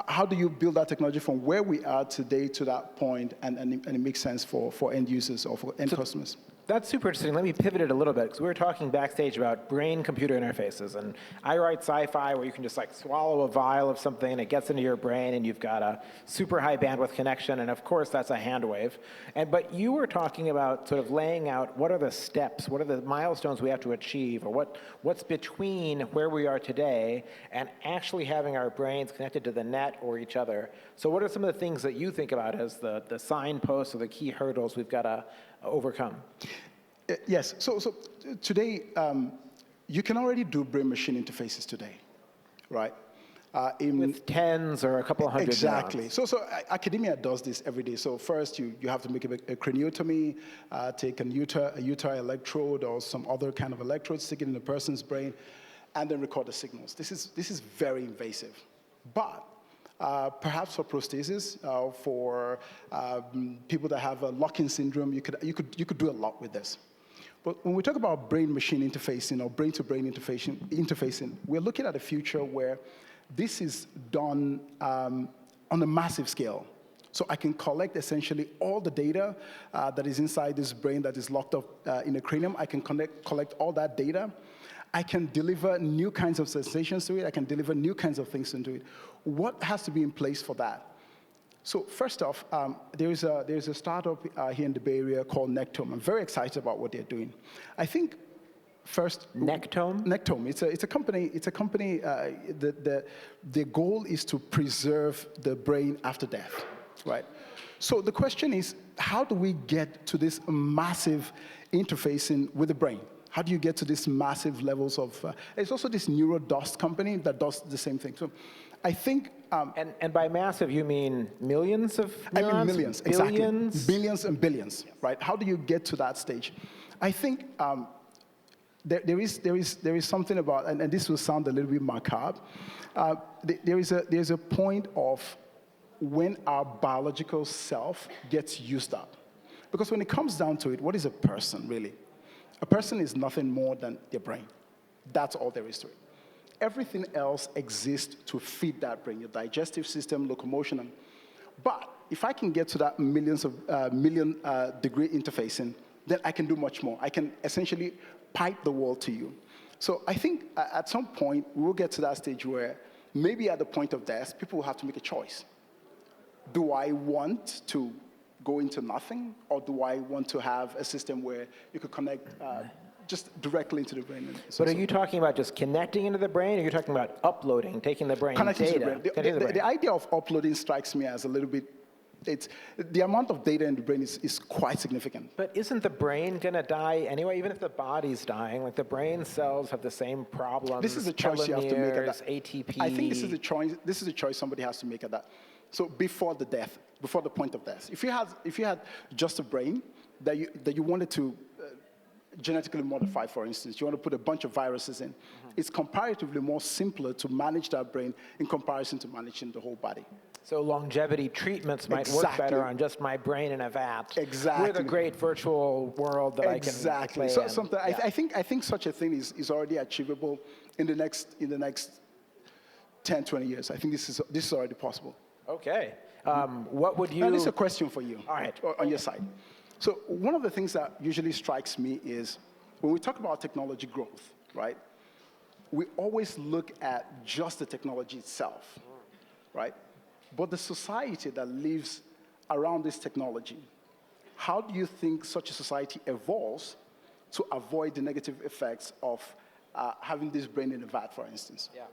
How do you build that technology from where we are today to that point and it makes sense for end users or for end customers? That's super interesting. Let me pivot it a little bit, because we were talking backstage about brain-computer interfaces, and I write sci-fi where you can just like swallow a vial of something and it gets into your brain and you've got a super high bandwidth connection, and of course that's a hand wave. But you were talking about sort of laying out what are the steps, what are the milestones we have to achieve, or what's between where we are today and actually having our brains connected to the net or each other. So what are some of the things that you think about as the signposts or the key hurdles we've got to overcome? Yes. So today, you can already do brain-machine interfaces today, right? With tens or a couple of hundred Exactly. neurons. So academia does this every day. So first, you have to make a craniotomy, take a utile electrode or some other kind of electrode, stick it in a person's brain, and then record the signals. This is very invasive. But perhaps for prosthesis, for people that have a lock-in syndrome, you could do a lot with this. But when we talk about brain-machine interfacing or brain-to-brain interfacing, we're looking at a future where this is done on a massive scale. So I can collect essentially all the data that is inside this brain that is locked up in a cranium. I can collect all that data. I can deliver new kinds of sensations to it. I can deliver new kinds of things into it. What has to be in place for that? So first off, there's a startup here in the Bay Area called Nectome. I'm very excited about what they're doing. I think first... Nectome? Nectome. It's a company. The goal is to preserve the brain after death, right? So the question is, how do we get to this massive interfacing with the brain? How do you get to these massive levels of... There's also this neurodust company that does the same thing. So I think... and by massive, you mean millions of neurons? I mean millions, billions? Exactly. Billions and billions, right? How do you get to that stage? I think there is something about, and this will sound a little bit macabre, there's a point of when our biological self gets used up. Because when it comes down to it, what is a person, really? A person is nothing more than their brain. That's all there is to it. Everything else exists to feed that brain, your digestive system, locomotion. But if I can get to that million degree interfacing, then I can do much more. I can essentially pipe the world to you. So I think at some point, we will get to that stage where maybe at the point of death, people will have to make a choice. Do I want to go into nothing, or do I want to have a system where you could connect just directly into the brain? But are you talking about just connecting into the brain, or are you talking about uploading, taking the brain connecting data? to the brain. The idea of uploading strikes me as a little bit, the amount of data in the brain is quite significant. But isn't the brain going to die anyway, even if the body's dying? Like the brain cells have the same problems. This is a choice you have to make at that. ATP. I think this is a choice somebody has to make at that. So before the death, before the point of death. If you had just a brain that you wanted to genetically modify, for instance, you want to put a bunch of viruses in, it's comparatively more simpler to manage that brain in comparison to managing the whole body. So longevity treatments might work better on just my brain in a vat. Exactly. With a great virtual world that I can play So in. I think such a thing is already achievable in the next 10, 20 years. I think this is already possible. Okay. What would you... And it's a question for you. All right. On your side. So one of the things that usually strikes me is when we talk about technology growth, right? We always look at just the technology itself, right? But the society that lives around this technology, how do you think such a society evolves to avoid the negative effects of having this brain in a vat, for instance? Yeah.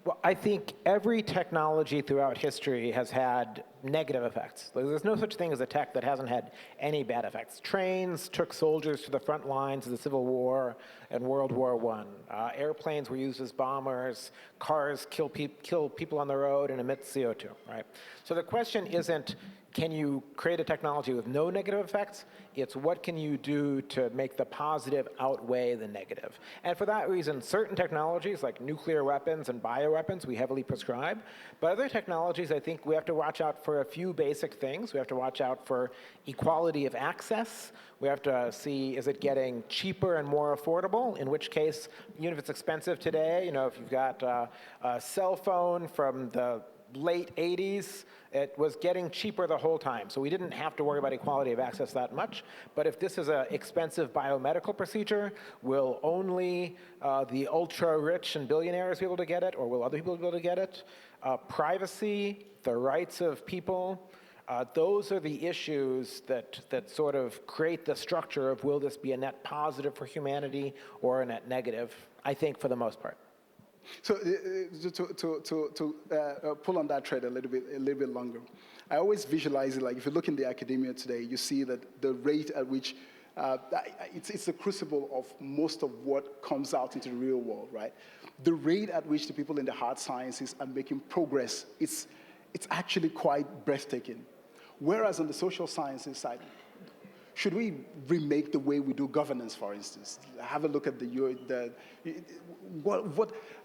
Well, I think every technology throughout history has had negative effects. There's no such thing as a tech that hasn't had any bad effects. Trains took soldiers to the front lines of the Civil War and World War I. Airplanes were used as bombers. Cars kill people on the road and emit CO2, right? So the question isn't, can you create a technology with no negative effects? It's what can you do to make the positive outweigh the negative? And for that reason, certain technologies like nuclear weapons and bioweapons, we heavily prescribe. But other technologies, I think we have to watch out for a few basic things. We have to watch out for equality of access. We have to see, is it getting cheaper and more affordable? In which case, even if it's expensive today, if you've got a cell phone from the late 80s, it was getting cheaper the whole time. So we didn't have to worry about equality of access that much. But if this is an expensive biomedical procedure, will only the ultra-rich and billionaires be able to get it, or will other people be able to get it? Privacy, the rights of people, those are the issues that sort of create the structure of will this be a net positive for humanity or a net negative, I think, for the most part. So to pull on that thread a little bit longer, I always visualize it like if you look in the academia today, you see that the rate at which it's the crucible of most of what comes out into the real world, right? The rate at which the people in the hard sciences are making progress, it's actually quite breathtaking. Whereas on the social sciences side, should we remake the way we do governance, for instance? Have a look at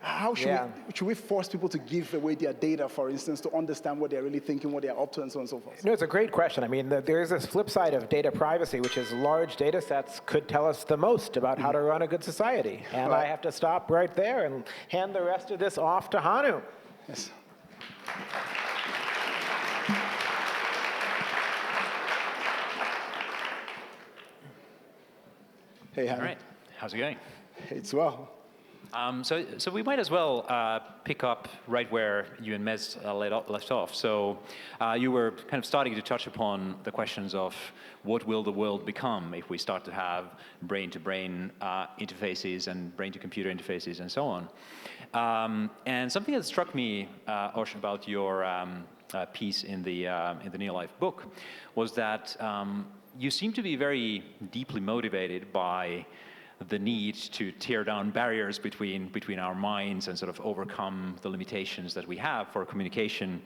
how should we force people to give away their data, for instance, to understand what they're really thinking, what they're up to, and so on and so forth? No, it's a great question. I mean, there is this flip side of data privacy, which is large data sets could tell us the most about how to run a good society. And I have to stop right there and hand the rest of this off to Hannu. Yes. Hey, Hannu. All right. How's it going? It's well. So we might as well pick up right where you and Mez left off. So you were kind of starting to touch upon the questions of what will the world become if we start to have brain-to-brain interfaces and brain-to-computer interfaces and so on. And something that struck me, Osh, about your piece in the NEO.LIFE book was that you seem to be very deeply motivated by the need to tear down barriers between our minds and sort of overcome the limitations that we have for communication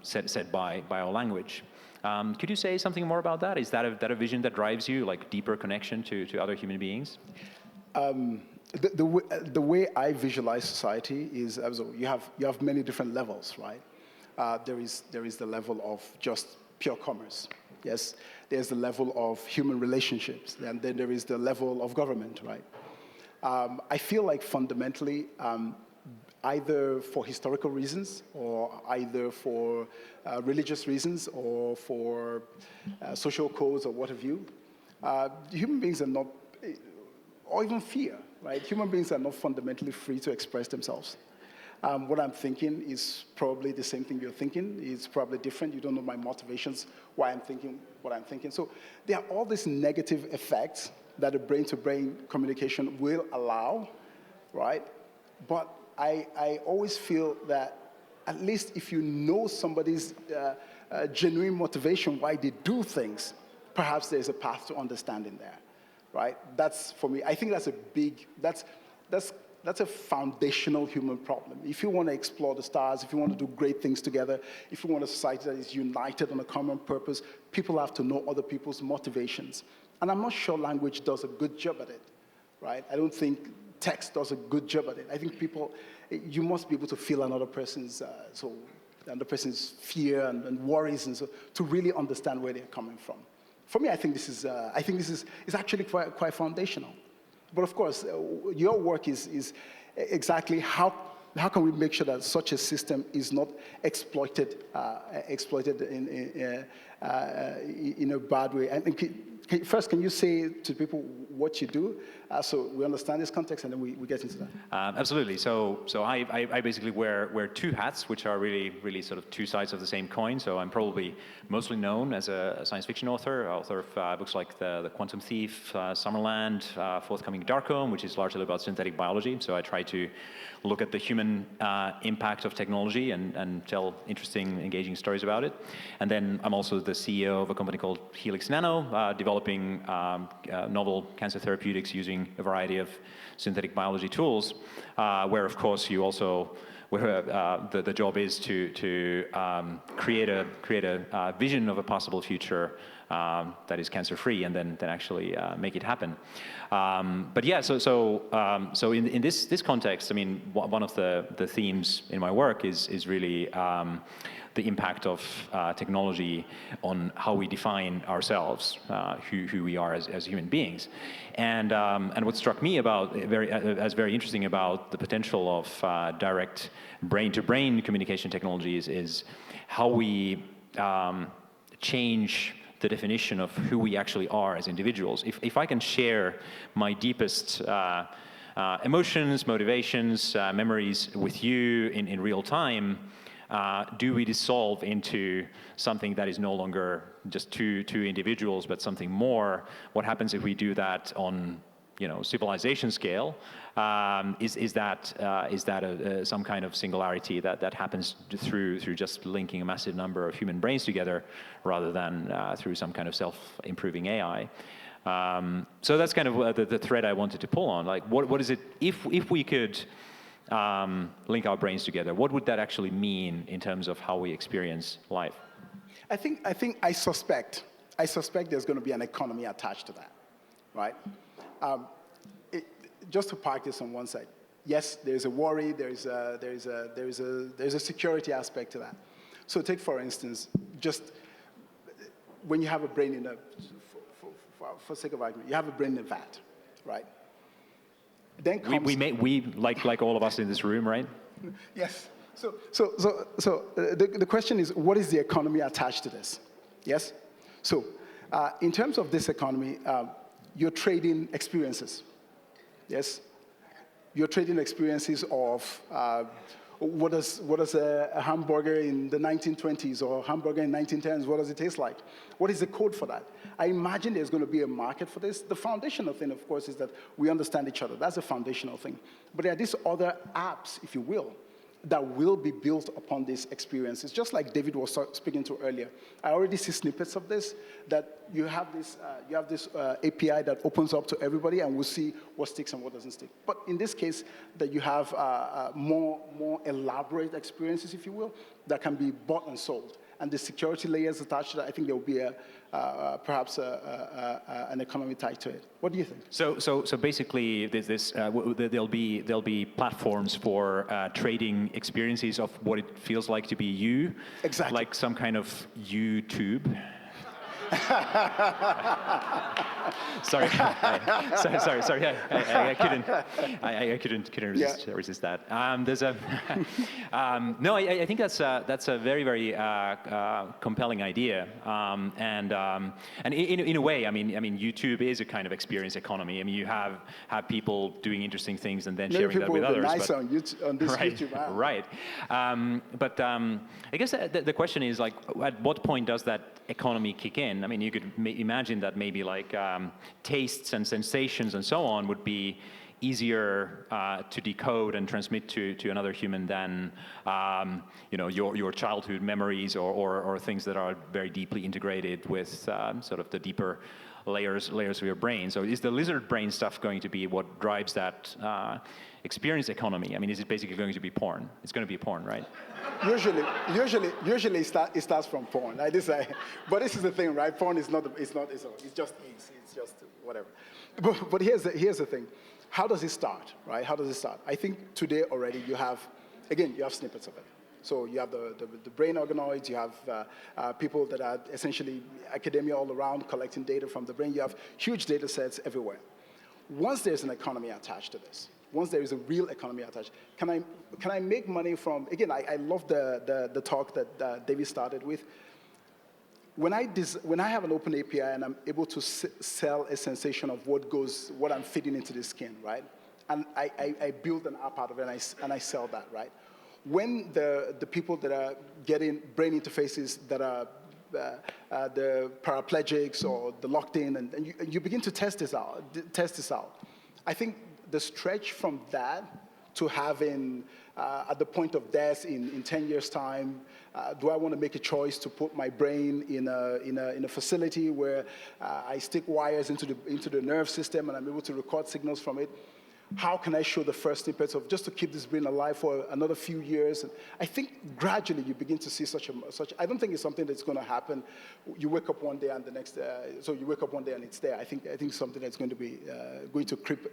set by our language. Could you say something more about that? Is that a vision that drives you, like deeper connection to other human beings? The way I visualize society is you have many different levels, right? There is the level of just pure commerce. Yes, there's the level of human relationships, and then there is the level of government, right? I feel like fundamentally, either for historical reasons or either for religious reasons or for social codes or what have you, human beings are not, or even fear, right? Human beings are not fundamentally free to express themselves. What I'm thinking is probably the same thing you're thinking. It's probably different. You don't know my motivations, why I'm thinking what I'm thinking. So there are all these negative effects that a brain-to-brain communication will allow, right? But I always feel that at least if you know somebody's genuine motivation, why they do things, perhaps there's a path to understanding there, right? That's, for me, I think that's a big, that's a foundational human problem. If you want to explore the stars, if you want to do great things together, if you want a society that is united on a common purpose, people have to know other people's motivations. And I'm not sure language does a good job at it, right? I don't think text does a good job at it. I think people, you must be able to feel another person's fear and worries, and so to really understand where they're coming from. For me, I think this is actually quite foundational. But of course, your work is exactly how can we make sure that such a system is not exploited in a bad way? And first, can you say to people what you do, so we understand this context, and then we get into that? Absolutely. So I basically wear two hats, which are really sort of two sides of the same coin. So I'm probably mostly known as a science fiction author of books like The Quantum Thief, Summerland, forthcoming Darkome, which is largely about synthetic biology. So I try to look at the human impact of technology and tell interesting, engaging stories about it. And then I'm also the CEO of a company called Helix Nano, developing novel cancer therapeutics using a variety of synthetic biology tools, where of course you also, the job is to create a vision of a possible future that is cancer-free, and then actually make it happen. But yeah, so in this context, I mean, one of the themes in my work is really the impact of technology on how we define ourselves, who we are as human beings. And what struck me as very interesting about the potential of direct brain-to-brain communication technologies is how we change the definition of who we actually are as individuals. If I can share my deepest emotions, motivations, memories with you in real time, do we dissolve into something that is no longer just two individuals, but something more? What happens if we do that on, civilization scale? Is that some kind of singularity that happens through just linking a massive number of human brains together, rather than through some kind of self-improving AI? So that's kind of the thread I wanted to pull on. Like, what is it if we could link our brains together? What would that actually mean in terms of how we experience life? I suspect there's going to be an economy attached to that, right? Just to park this on one side, yes, there's a worry, there's a security aspect to that. So take, for instance, just when you have a brain in for sake of argument, you have a brain in a vat, right? Then comes, we like all of us in this room, right? Yes. So the question is, what is the economy attached to this? Yes. So in terms of this economy, you're trading experiences. Yes. You're trading experiences of what does a hamburger in the 1920s or a hamburger in 1910s, what does it taste like? What is the code for that? I imagine there's going to be a market for this. The foundational thing, of course, is that we understand each other. That's a foundational thing. But there are these other apps, if you will, that will be built upon these experiences, just like David was speaking to earlier. I already see snippets of this, that you have this API that opens up to everybody, and we'll see what sticks and what doesn't stick. But in this case, that you have more elaborate experiences, if you will, that can be bought and sold. And the security layers attached to that, I think there will be perhaps an economy tied to it. What do you think? So basically, there'll be platforms for trading experiences of what it feels like to be you. Exactly. Like some kind of YouTube. Sorry, sorry. I couldn't resist that. There's a no. I think that's a very, very compelling idea. And in a way, I mean, YouTube is a kind of experience economy. I mean, you have people doing interesting things and then sharing that with others. Nice on this right, YouTube app. right. But I guess the question is, like, at what point does that economy kick in? I mean, you could imagine that maybe like tastes and sensations and so on would be easier to decode and transmit to another human than your childhood memories or things that are very deeply integrated with sort of the deeper layers of your brain. So is the lizard brain stuff going to be what drives that experience economy? I mean, is it basically going to be porn? It's going to be porn, right? Usually it starts from porn. But this is the thing, right? Porn is not. It's just whatever. But here's the thing. How does it start, right? How does it start? I think today already you have snippets of it. So you have the brain organoids, you have people that are essentially academia all around collecting data from the brain. You have huge data sets everywhere. Once there's an economy attached to this, once there is a real economy attached, can I make money from, again, I love the talk that David started with. When I have an open API and I'm able to sell a sensation of what I'm feeding into the skin, right? And I build an app out of it and I sell that, right? When the people that are getting brain interfaces that are the paraplegics or the locked in, and you begin to test this out. I think the stretch from that to having, at the point of death in 10 years' time, do I want to make a choice to put my brain in a facility where I stick wires into the nerve system and I'm able to record signals from it? How can I show the first snippets of just to keep this brain alive for another few years? And I think gradually you begin to see such. I don't think it's something that's going to happen. You wake up one day and the next. So you wake up one day and it's there. I think something that's going to be going to creep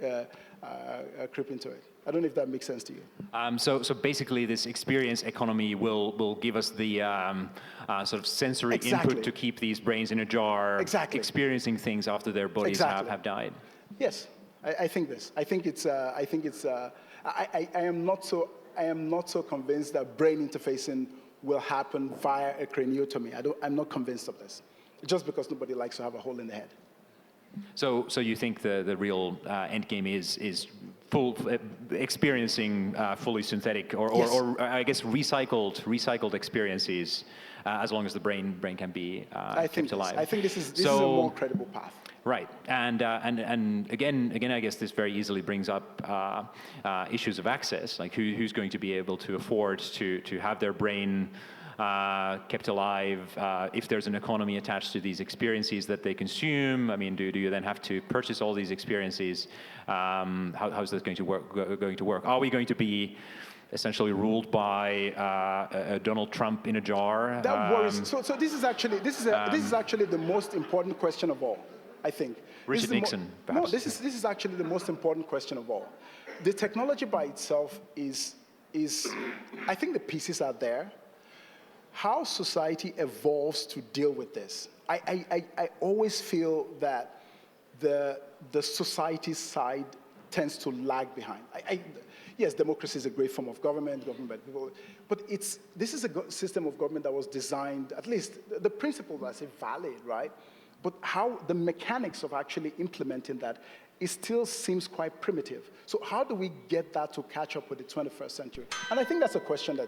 into it. I don't know if that makes sense to you. So basically, this experience economy will give us the sort of sensory input to keep these brains in a jar, experiencing things after their bodies have died. Yes. I think this. I am not so convinced that brain interfacing will happen via a craniotomy. I'm not convinced of this, just because nobody likes to have a hole in the head. So you think the real end game is full experiencing fully synthetic or I guess recycled experiences, as long as the brain can be kept alive. I think this is a more credible path. Right, and again, I guess this very easily brings up issues of access, like who's going to be able to afford to have their brain kept alive, if there's an economy attached to these experiences that they consume. I mean, do you then have to purchase all these experiences? How's that going to work? Are we going to be essentially ruled by a Donald Trump in a jar? That worries. So this is actually the most important question of all, I think. Richard Nixon, perhaps. No, this is actually the most important question of all. The technology by itself is I think the pieces are there. How society evolves to deal with this. I always feel that the society side tends to lag behind. Yes, democracy is a great form of government by people, but this is a system of government that was designed, at least the principles are valid, right? But how the mechanics of actually implementing that, it still seems quite primitive. So how do we get that to catch up with the 21st century? And I think that's a question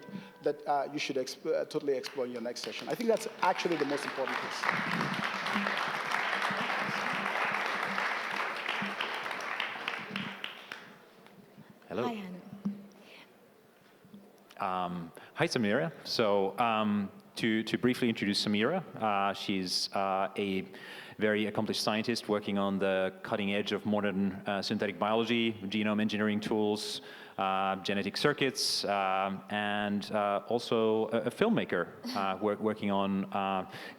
that you should totally explore in your next session. I think that's actually the most important piece. Hello. Hi, Hannu. Hi, Samira. So to briefly introduce Samira, she's a very accomplished scientist working on the cutting edge of modern synthetic biology, genome engineering tools, genetic circuits, and also a filmmaker working on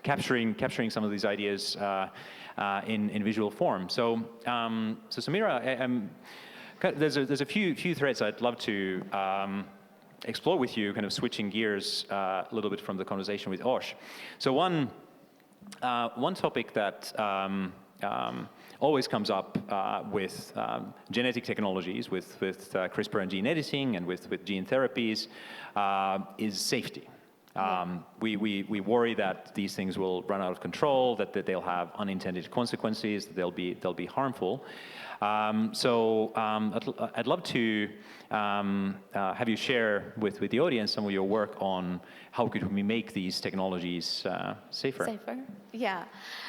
capturing some of these ideas in visual form. So Samira, there's a few threads I'd love to explore with you, kind of switching gears a little bit from the conversation with Osh. So one topic that always comes up with genetic technologies, with CRISPR and gene editing, and with gene therapies, is safety. We worry that these things will run out of control, that they'll have unintended consequences, that they'll be harmful. I'd love to have you share with the audience some of your work on how could we make these technologies safer. Safer, yeah.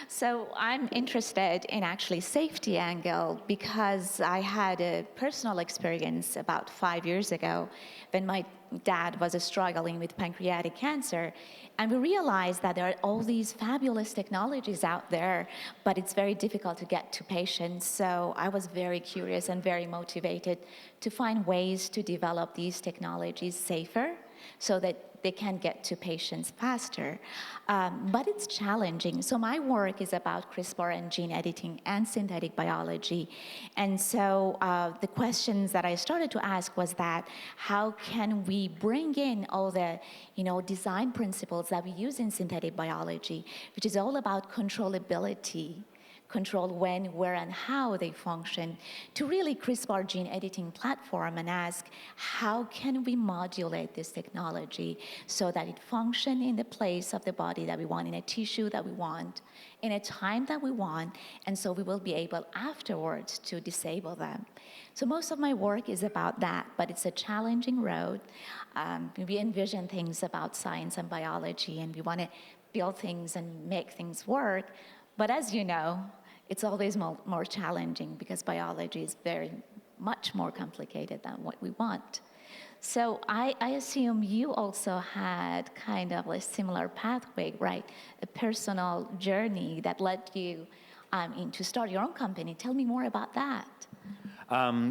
So I'm interested in actually safety angle because I had a personal experience about 5 years ago when my dad was struggling with pancreatic cancer. And we realized that there are all these fabulous technologies out there, but it's very difficult to get to patients. So I was very curious and very motivated to find ways to develop these technologies safer so that they can get to patients faster. But it's challenging. So my work is about CRISPR and gene editing and synthetic biology. And so the questions that I started to ask was that how can we bring in all the design principles that we use in synthetic biology, which is all about controllability, control when, where, and how they function, to really CRISPR gene editing platform and ask, how can we modulate this technology so that it function in the place of the body that we want, in a tissue that we want, in a time that we want, and so we will be able afterwards to disable them. So most of my work is about that, but it's a challenging road. We envision things about science and biology, and we want to build things and make things work. But as you know, it's always more challenging because biology is very much more complicated than what we want. So I assume you also had kind of a similar pathway, right? A personal journey that led you to start your own company. Tell me more about that.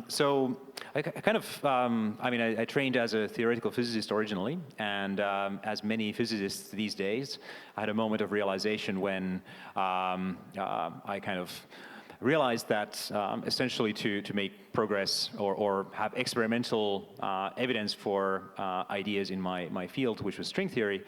So I kind of, I trained as a theoretical physicist originally, and as many physicists these days, I had a moment of realization when I kind of realized that essentially to make progress or have experimental evidence for ideas in my field, which was string theory,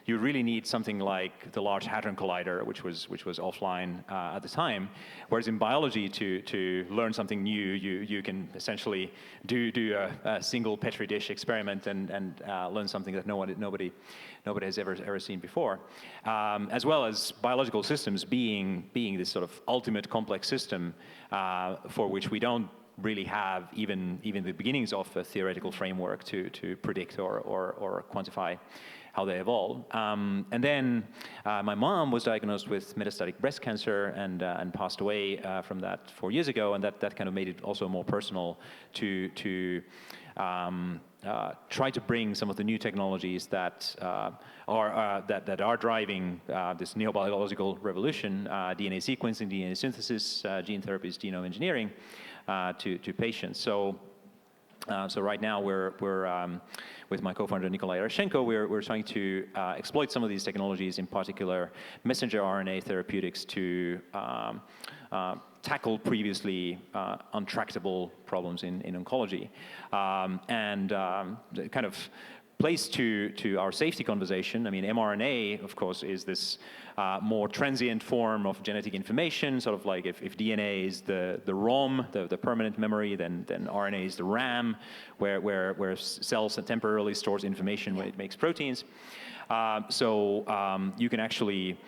you really need something like the Large Hadron Collider, which was offline at the time. Whereas in biology, to learn something new, you can essentially do a single petri dish experiment and learn something that nobody has ever seen before. As well as biological systems being this sort of ultimate complex system for which we don't really have even the beginnings of a theoretical framework to predict or quantify how they evolve. And then my mom was diagnosed with metastatic breast cancer and passed away from that 4 years ago, and that kind of made it also more personal to try to bring some of the new technologies that are driving this neobiological revolution, DNA sequencing, DNA synthesis, gene therapies, genome engineering, to patients. So right now we're with my co-founder Nikolai Yaroshenko, we're trying to exploit some of these technologies, in particular messenger RNA therapeutics, to tackle previously untractable problems in oncology, and kind of place to our safety conversation. I mean, mRNA, of course, is this more transient form of genetic information, sort of like if DNA is the ROM, the permanent memory, then RNA is the RAM, where cells temporarily stores information when it makes proteins. So you can actually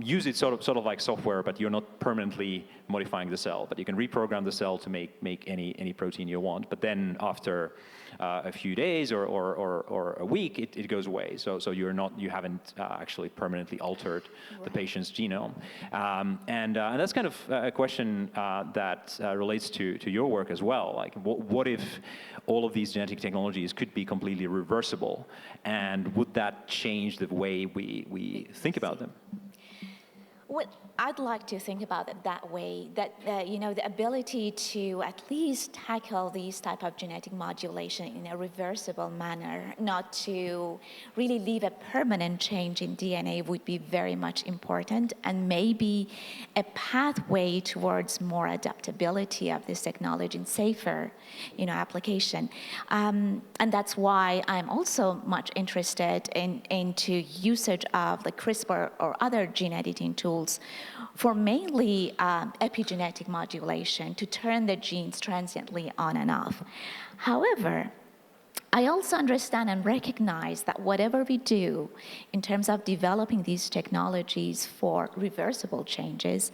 use it sort of like software, but you're not permanently modifying the cell. But you can reprogram the cell to make any protein you want. But then after a few days or a week, it goes away. So you haven't actually permanently altered the patient's genome. And that's kind of a question that relates to your work as well. Like, what if all of these genetic technologies could be completely reversible, and would that change the way we think about them? Well, I'd like to think about it that way, that the ability to at least tackle these type of genetic modulation in a reversible manner, not to really leave a permanent change in DNA, would be very much important, and maybe a pathway towards more adaptability of this technology and safer, application. And that's why I'm also much interested into usage of the CRISPR or other gene editing tools molecules for mainly epigenetic modulation to turn the genes transiently on and off. However, I also understand and recognize that whatever we do in terms of developing these technologies for reversible changes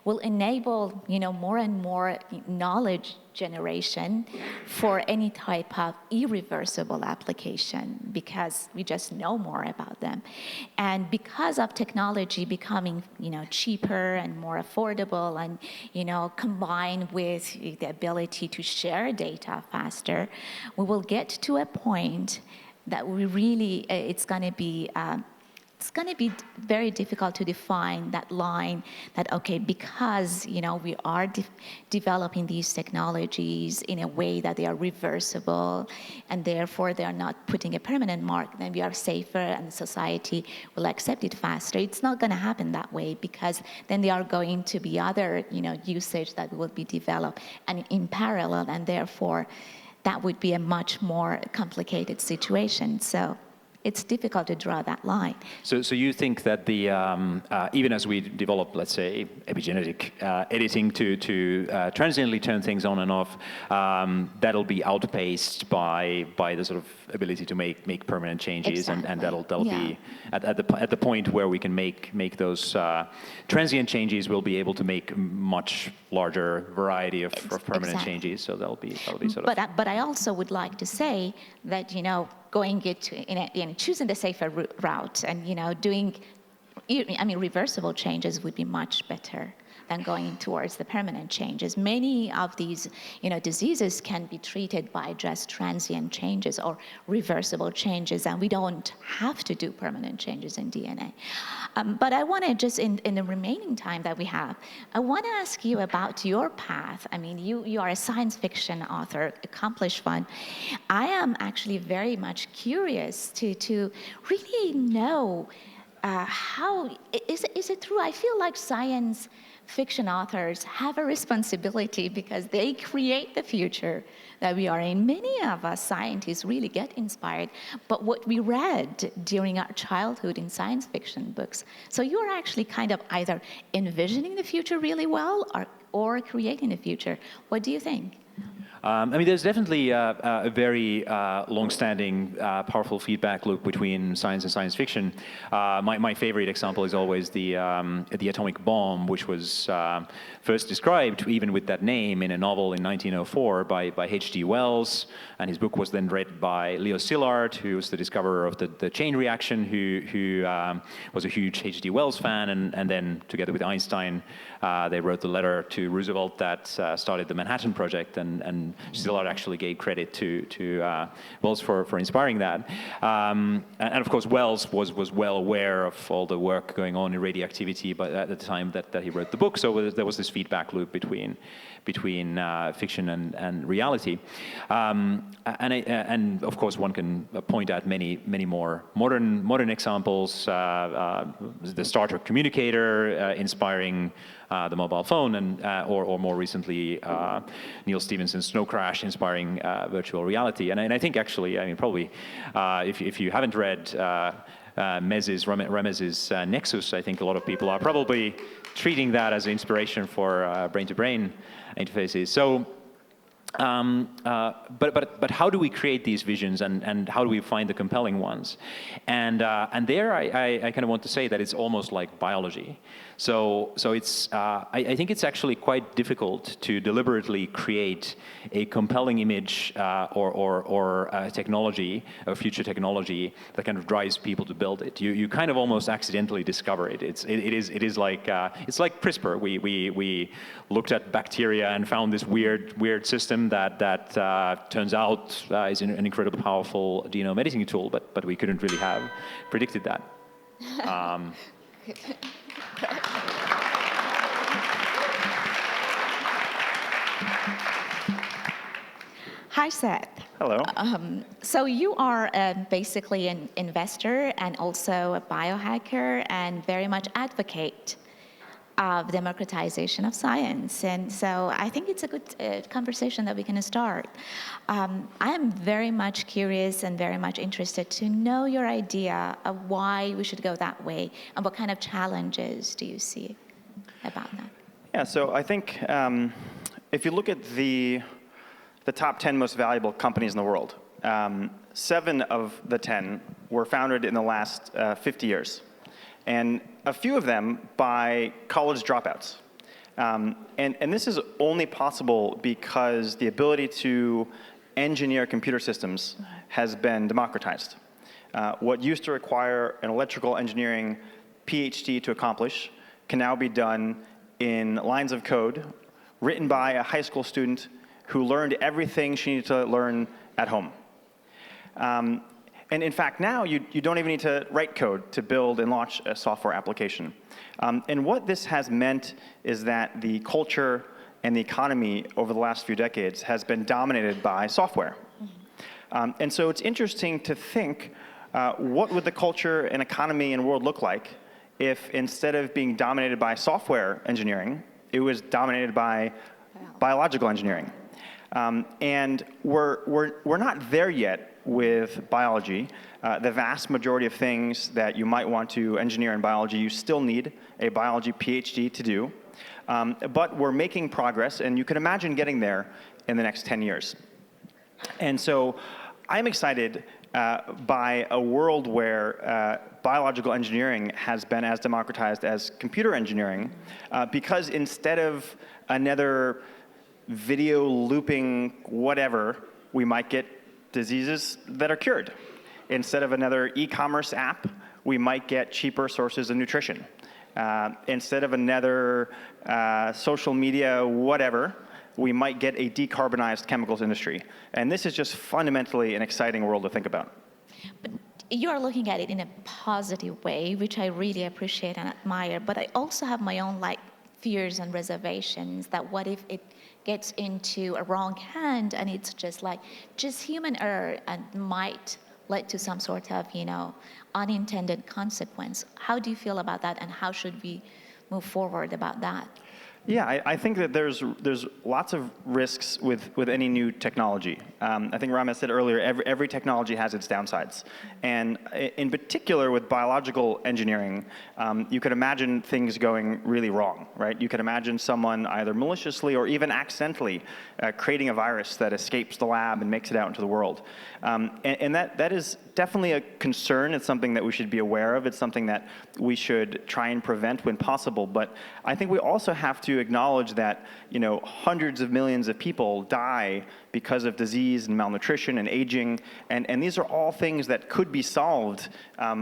will enable, more and more knowledge generation for any type of irreversible application because we just know more about them. And because of technology becoming, cheaper and more affordable and, combined with the ability to share data faster, we will get to a point that we really, it's going to be very difficult to define that line that, okay, because, we are developing these technologies in a way that they are reversible and therefore they are not putting a permanent mark, then we are safer and society will accept it faster. It's not going to happen that way because then there are going to be other, usage that will be developed and in parallel, and therefore that would be a much more complicated situation. So it's difficult to draw that line. So you think that the even as we develop, let's say, epigenetic editing to transiently turn things on and off, that'll be outpaced by the sort of ability to make permanent changes, Exactly. and that'll Yeah. be at the point where we can make those transient changes, we'll be able to make much larger variety of permanent Exactly. changes. So that'll be sort of. But I also would like to say that, going it choosing the safer route and, doing, reversible changes would be much better than going towards the permanent changes. Many of these, diseases can be treated by just transient changes or reversible changes, and we don't have to do permanent changes in DNA. But I want to just, in the remaining time that we have, I want to ask you about your path. I mean, you are a science fiction author, accomplished one. I am actually very much curious to really know how, is it true? I feel like science fiction authors have a responsibility because they create the future that we are in. Many of us scientists really get inspired, but what we read during our childhood in science fiction books. So you are actually kind of either envisioning the future really well or creating the future. What do you think? There's definitely a very long-standing, powerful feedback loop between science and science fiction. My favorite example is always the atomic bomb, which was first described, even with that name, in a novel in 1904 by H.G. Wells, and his book was then read by Leo Szilard, who was the discoverer of the chain reaction, who was a huge H.G. Wells fan, and then together with Einstein, they wrote the letter to Roosevelt that started the Manhattan Project, and Szilard actually gave credit to Wells for inspiring that. And of course, Wells was well aware of all the work going on in radioactivity at the time that he wrote the book, so there was this feedback loop between fiction and reality. And of course, one can point out many more modern examples. The Star Trek communicator inspiring the mobile phone, and or more recently, Neil Stephenson's Snow Crash inspiring virtual reality. And I think actually, probably if you haven't read Ramez's Nexus, I think a lot of people are probably treating that as inspiration for brain-to-brain interfaces. So, but how do we create these visions, and how do we find the compelling ones? And there I kind of want to say that it's almost like biology. So it's I think it's actually quite difficult to deliberately create a compelling image or a technology, a future technology that kind of drives people to build it. You kind of almost accidentally discover it. It is like it's like CRISPR. We looked at bacteria and found this weird system that turns out is an incredibly powerful genome editing tool, but we couldn't really have predicted that. Hi, Seth. Hello. So you are basically an investor and also a biohacker and very much advocate of democratization of science. And so I think it's a good conversation that we can start. I am very much curious and very much interested to know your idea of why we should go that way, and what kind of challenges do you see about that? Yeah, so I think if you look at the top 10 most valuable companies in the world, 7 of the 10 were founded in the last 50 years. And a few of them by college dropouts. And this is only possible because the ability to engineer computer systems has been democratized. What used to require an electrical engineering PhD to accomplish can now be done in lines of code written by a high school student who learned everything she needed to learn at home. And in fact, now you don't even need to write code to build and launch a software application. And what this has meant is that the culture and the economy over the last few decades has been dominated by software. And so it's interesting to think, what would the culture and economy and world look like if instead of being dominated by software engineering, it was dominated by biological engineering? And we're not there yet with biology. The vast majority of things that you might want to engineer in biology, you still need a biology PhD to do. But we're making progress, and you can imagine getting there in the next 10 years. And so I'm excited by a world where biological engineering has been as democratized as computer engineering, because instead of another video looping whatever, we might get diseases that are cured. Instead of another e-commerce app, we might get cheaper sources of nutrition. Instead of another social media whatever, we might get a decarbonized chemicals industry. And this is just fundamentally an exciting world to think about. But you are looking at it in a positive way, which I really appreciate and admire. But I also have my own fears and reservations that what if it gets into a wrong hand and it's just human error and might lead to some sort of, unintended consequence. How do you feel about that, and how should we move forward about that? Yeah, I think that there's lots of risks with any new technology. I think Ramez said earlier, every technology has its downsides. And in particular with biological engineering, you could imagine things going really wrong, right? You could imagine someone either maliciously or even accidentally creating a virus that escapes the lab and makes it out into the world. And that is definitely a concern. It's something that we should be aware of. It's something that we should try and prevent when possible. But I think we also have to acknowledge that, hundreds of millions of people die because of disease and malnutrition and aging. And these are all things that could be solved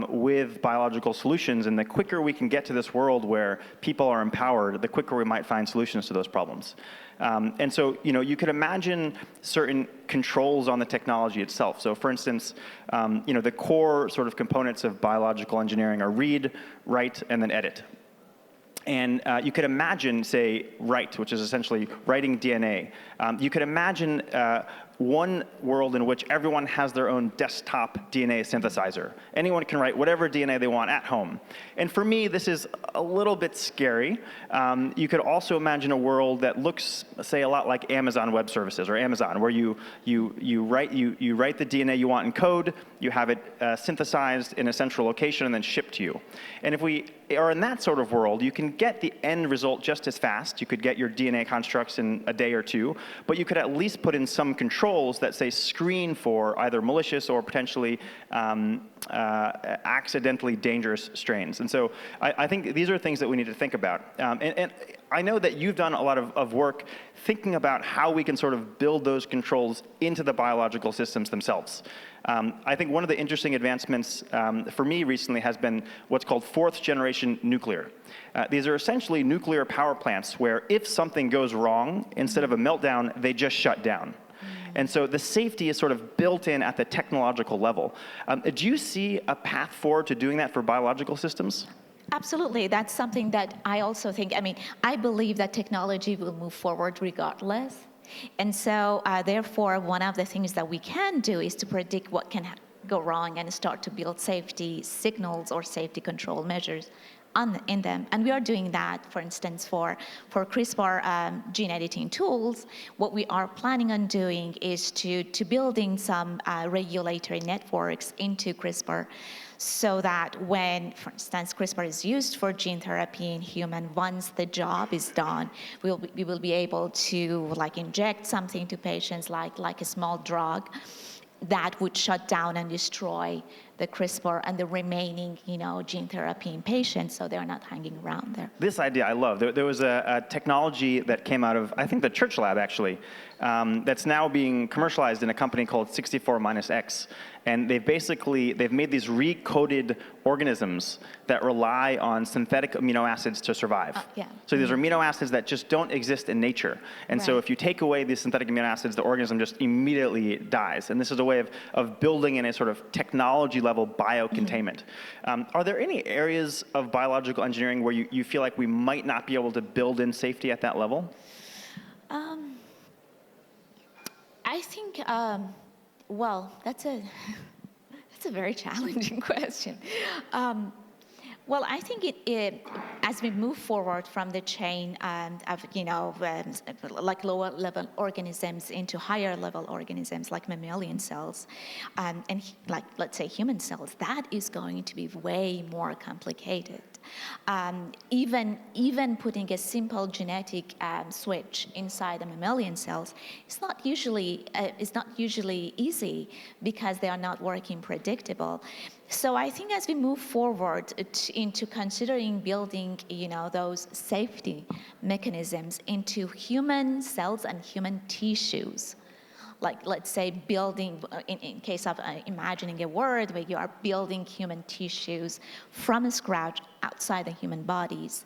with biological solutions. And the quicker we can get to this world where people are empowered, the quicker we might find solutions to those problems. And so, you could imagine certain controls on the technology itself. So for instance, the core sort of components of biological engineering are read, write, and then edit. And you could imagine, say, write, which is essentially writing DNA. You could imagine one world in which everyone has their own desktop DNA synthesizer. Anyone can write whatever DNA they want at home. And for me, this is a little bit scary. You could also imagine a world that looks, say, a lot like Amazon Web Services or Amazon, where you write the DNA you want in code, you have it synthesized in a central location and then shipped to you. And if we are in that sort of world, you can get the end result just as fast. You could get your DNA constructs in a day or two, but you could at least put in some controls that say screen for either malicious or potentially accidentally dangerous strains. And so I think these are things that we need to think about. And I know that you've done a lot of work thinking about how we can sort of build those controls into the biological systems themselves. I think one of the interesting advancements for me recently has been what's called fourth generation nuclear. These are essentially nuclear power plants where if something goes wrong, instead of a meltdown, they just shut down. And so the safety is sort of built in at the technological level. Do you see a path forward to doing that for biological systems? Absolutely. That's something that I also think, I believe that technology will move forward regardless. And so, therefore, one of the things that we can do is to predict what can go wrong and start to build safety signals or safety control measures in them. And we are doing that, for instance, for CRISPR gene editing tools. What we are planning on doing is to building some regulatory networks into CRISPR, so that when, for instance, CRISPR is used for gene therapy in human, once the job is done, we will be able to inject something to patients like a small drug that would shut down and destroy the CRISPR and the remaining, gene therapy in patients, so they're not hanging around there. This idea I love. There was a technology that came out of, I think, the Church Lab, actually, that's now being commercialized in a company called 64-X. And they've made these recoded organisms that rely on synthetic amino acids to survive. Yeah. So these are amino acids that just don't exist in nature. And so if you take away these synthetic amino acids, the organism just immediately dies. And this is a way of building in a sort of technology level biocontainment. Are there any areas of biological engineering where you feel like we might not be able to build in safety at that level? I think, well, that's a very challenging question. Well, I think as we move forward from the chain of, like lower level organisms into higher level organisms like mammalian cells, and like, let's say, human cells, that is going to be way more complicated. Even putting a simple genetic switch inside the mammalian cells is not usually easy, because they are not working predictable. So I think as we move forward into considering building, those safety mechanisms into human cells and human tissues, like, let's say, building, in case of imagining a world where you are building human tissues from scratch outside the human bodies,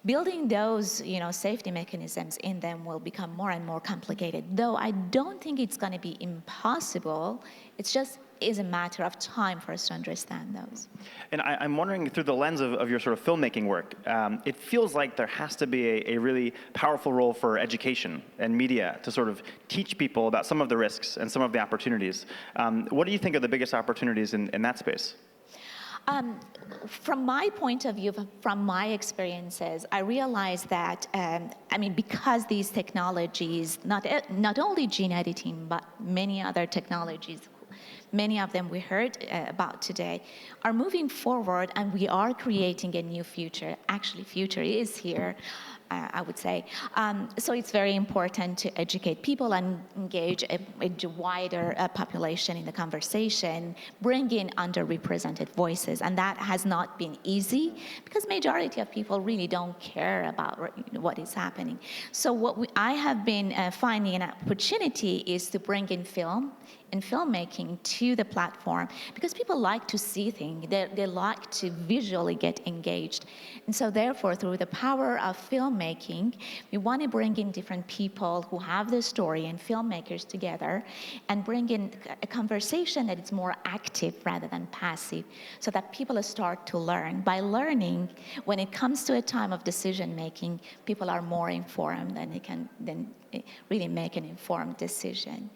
building those, safety mechanisms in them will become more and more complicated. Though I don't think it's going to be impossible. It's just is a matter of time for us to understand those. And I'm wondering, through the lens of your sort of filmmaking work, it feels like there has to be a really powerful role for education and media to sort of teach people about some of the risks and some of the opportunities. What do you think are the biggest opportunities in that space? From my point of view, from my experiences, I realize that, because these technologies, not only gene editing, but many other technologies, many of them we heard about today, are moving forward, and we are creating a new future. Actually, future is here, I would say. So it's very important to educate people and engage a wider population in the conversation, bring in underrepresented voices. And that has not been easy, because majority of people really don't care about what is happening. So what I have been finding an opportunity is to bring in film and filmmaking to the platform, because people like to see things. They like to visually get engaged. And so therefore, through the power of filmmaking, we want to bring in different people who have the story and filmmakers together, and bring in a conversation that is more active rather than passive, so that people start to learn. By learning, when it comes to a time of decision making, people are more informed, and they can then really make an informed decision.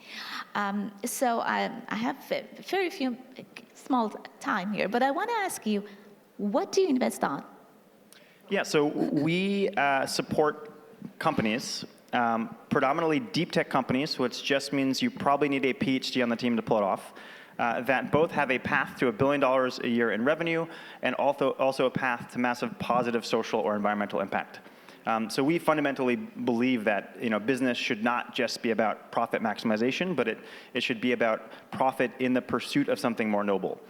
So I have very few small time here, but I want to ask you, what do you invest on? Yeah, so we support companies, predominantly deep tech companies, which just means you probably need a PhD on the team to pull it off, that both have a path to $1 billion a year in revenue, and also a path to massive positive social or environmental impact. So we fundamentally believe that business should not just be about profit maximization, but it should be about profit in the pursuit of something more noble.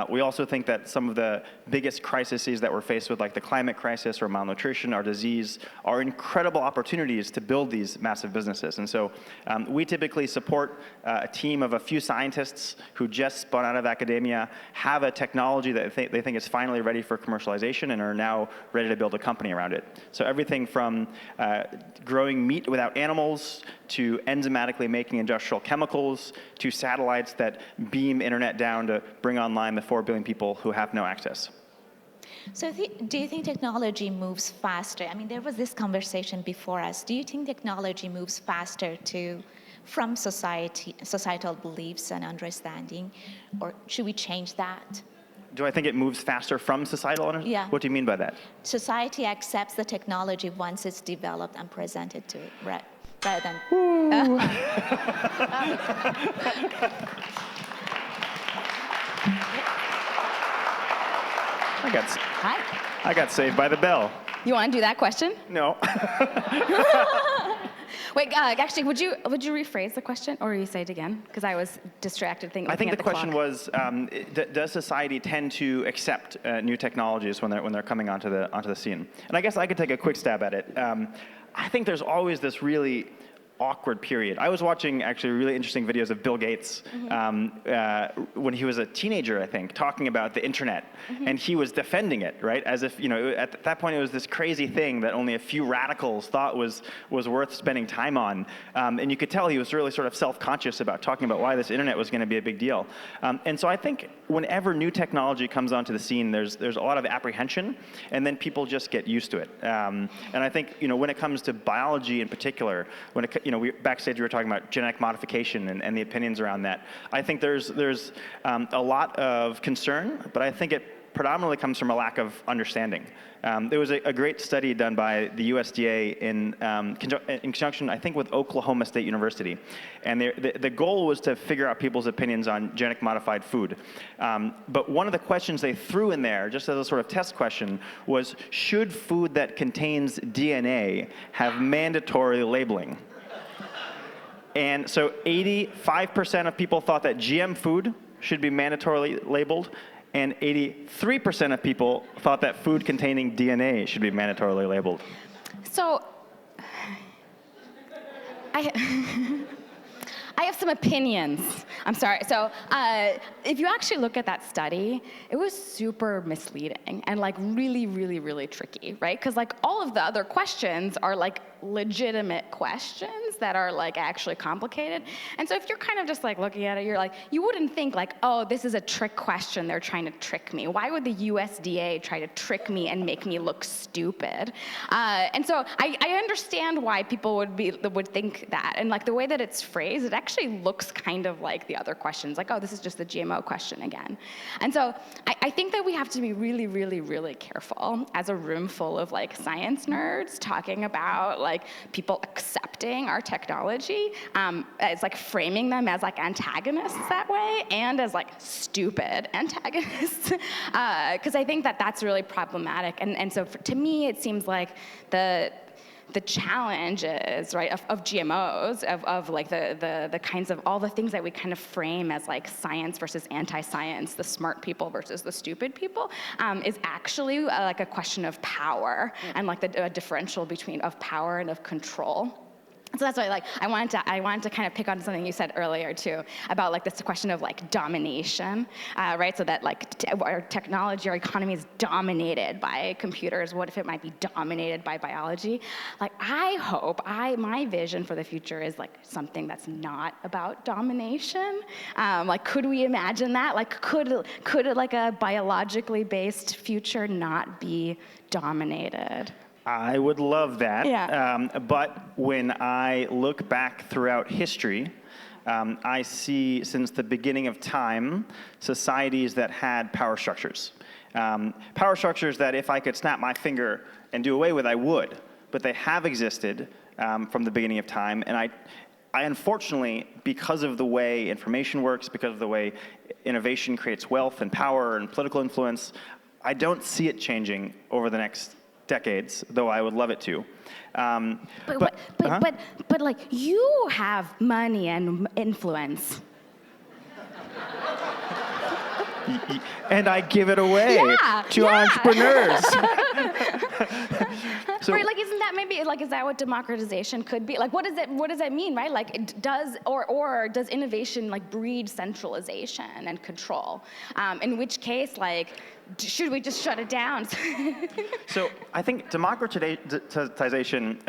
We also think that some of the biggest crises that we're faced with, like the climate crisis or malnutrition or disease, are incredible opportunities to build these massive businesses. And so we typically support a team of a few scientists who just spun out of academia, have a technology that they think is finally ready for commercialization, and are now ready to build a company around it. So everything from growing meat without animals, to enzymatically making industrial chemicals, to satellites that beam internet down to bring online the 4 billion people who have no access. So do you think technology moves faster? I mean, there was this conversation before us. Do you think technology moves faster from societal beliefs and understanding, or should we change that? Do I think it moves faster from societal understanding? Yeah. What do you mean by that? Society accepts the technology once it's developed and presented to it, right? Rather than. I got saved by the bell. You want to do that question? No. Wait, actually, would you rephrase the question, or you say it again? Because I was distracted thinking. I think the question clock. was, does society tend to accept new technologies when they're coming onto the scene? And I guess I could take a quick stab at it. I think there's always this really awkward period. I was watching actually really interesting videos of Bill Gates when he was a teenager, I think, talking about the internet, and he was defending it, right? As if, at that point it was this crazy thing that only a few radicals thought was worth spending time on, and you could tell he was really sort of self-conscious about talking about why this internet was going to be a big deal. And so I think whenever new technology comes onto the scene, there's a lot of apprehension, and then people just get used to it. And I think, when it comes to biology in particular, when it, backstage we were talking about genetic modification and the opinions around that. I think there's a lot of concern, but I think it predominantly comes from a lack of understanding. There was a great study done by the USDA in conjunction, I think, with Oklahoma State University. And the goal was to figure out people's opinions on genetic modified food. But one of the questions they threw in there, just as a sort of test question, was, should food that contains DNA have mandatory labeling? And so 85% of people thought that GM food should be mandatorily labeled, and 83% of people thought that food containing DNA should be mandatorily labeled. So, I have some opinions. I'm sorry. So, if you actually look at that study, it was super misleading and really, really, really tricky, right? Because all of the other questions are legitimate questions that are actually complicated. And so if you're kind of just looking at it, you're you wouldn't think oh, this is a trick question, they're trying to trick me. Why would the USDA try to trick me and make me look stupid? And so I understand why people would think that. And the way that it's phrased, it actually looks kind of like the other questions, oh, this is just the GMO question again. And so I think that we have to be really, really, really careful as a room full of science nerds talking about people accepting our technology as framing them as antagonists that way, and as stupid antagonists, because I think that that's really problematic. And so to me, it seems like the challenges, right, of GMOs, of the kinds of all the things that we kind of frame as science versus anti-science, the smart people versus the stupid people, is actually a question of power and the differential between of power and of control. So that's why I wanted to kind of pick on something you said earlier too, about this question of domination, right? So that our technology, our economy is dominated by computers. What if it might be dominated by biology? I hope, my vision for the future is something that's not about domination. Could we imagine that? Could a biologically based future not be dominated? I would love that. Yeah. But when I look back throughout history, I see since the beginning of time societies that had power structures. Power structures that if I could snap my finger and do away with, I would. But they have existed from the beginning of time. And I unfortunately, because of the way information works, because of the way innovation creates wealth and power and political influence, I don't see it changing over the next decades, though I would love it to. But you have money and influence. And I give it away to entrepreneurs. So, right, isn't that maybe is that what democratization could be? What does that mean, right? Does innovation breed centralization and control? In which case, should we just shut it down? So I think democratization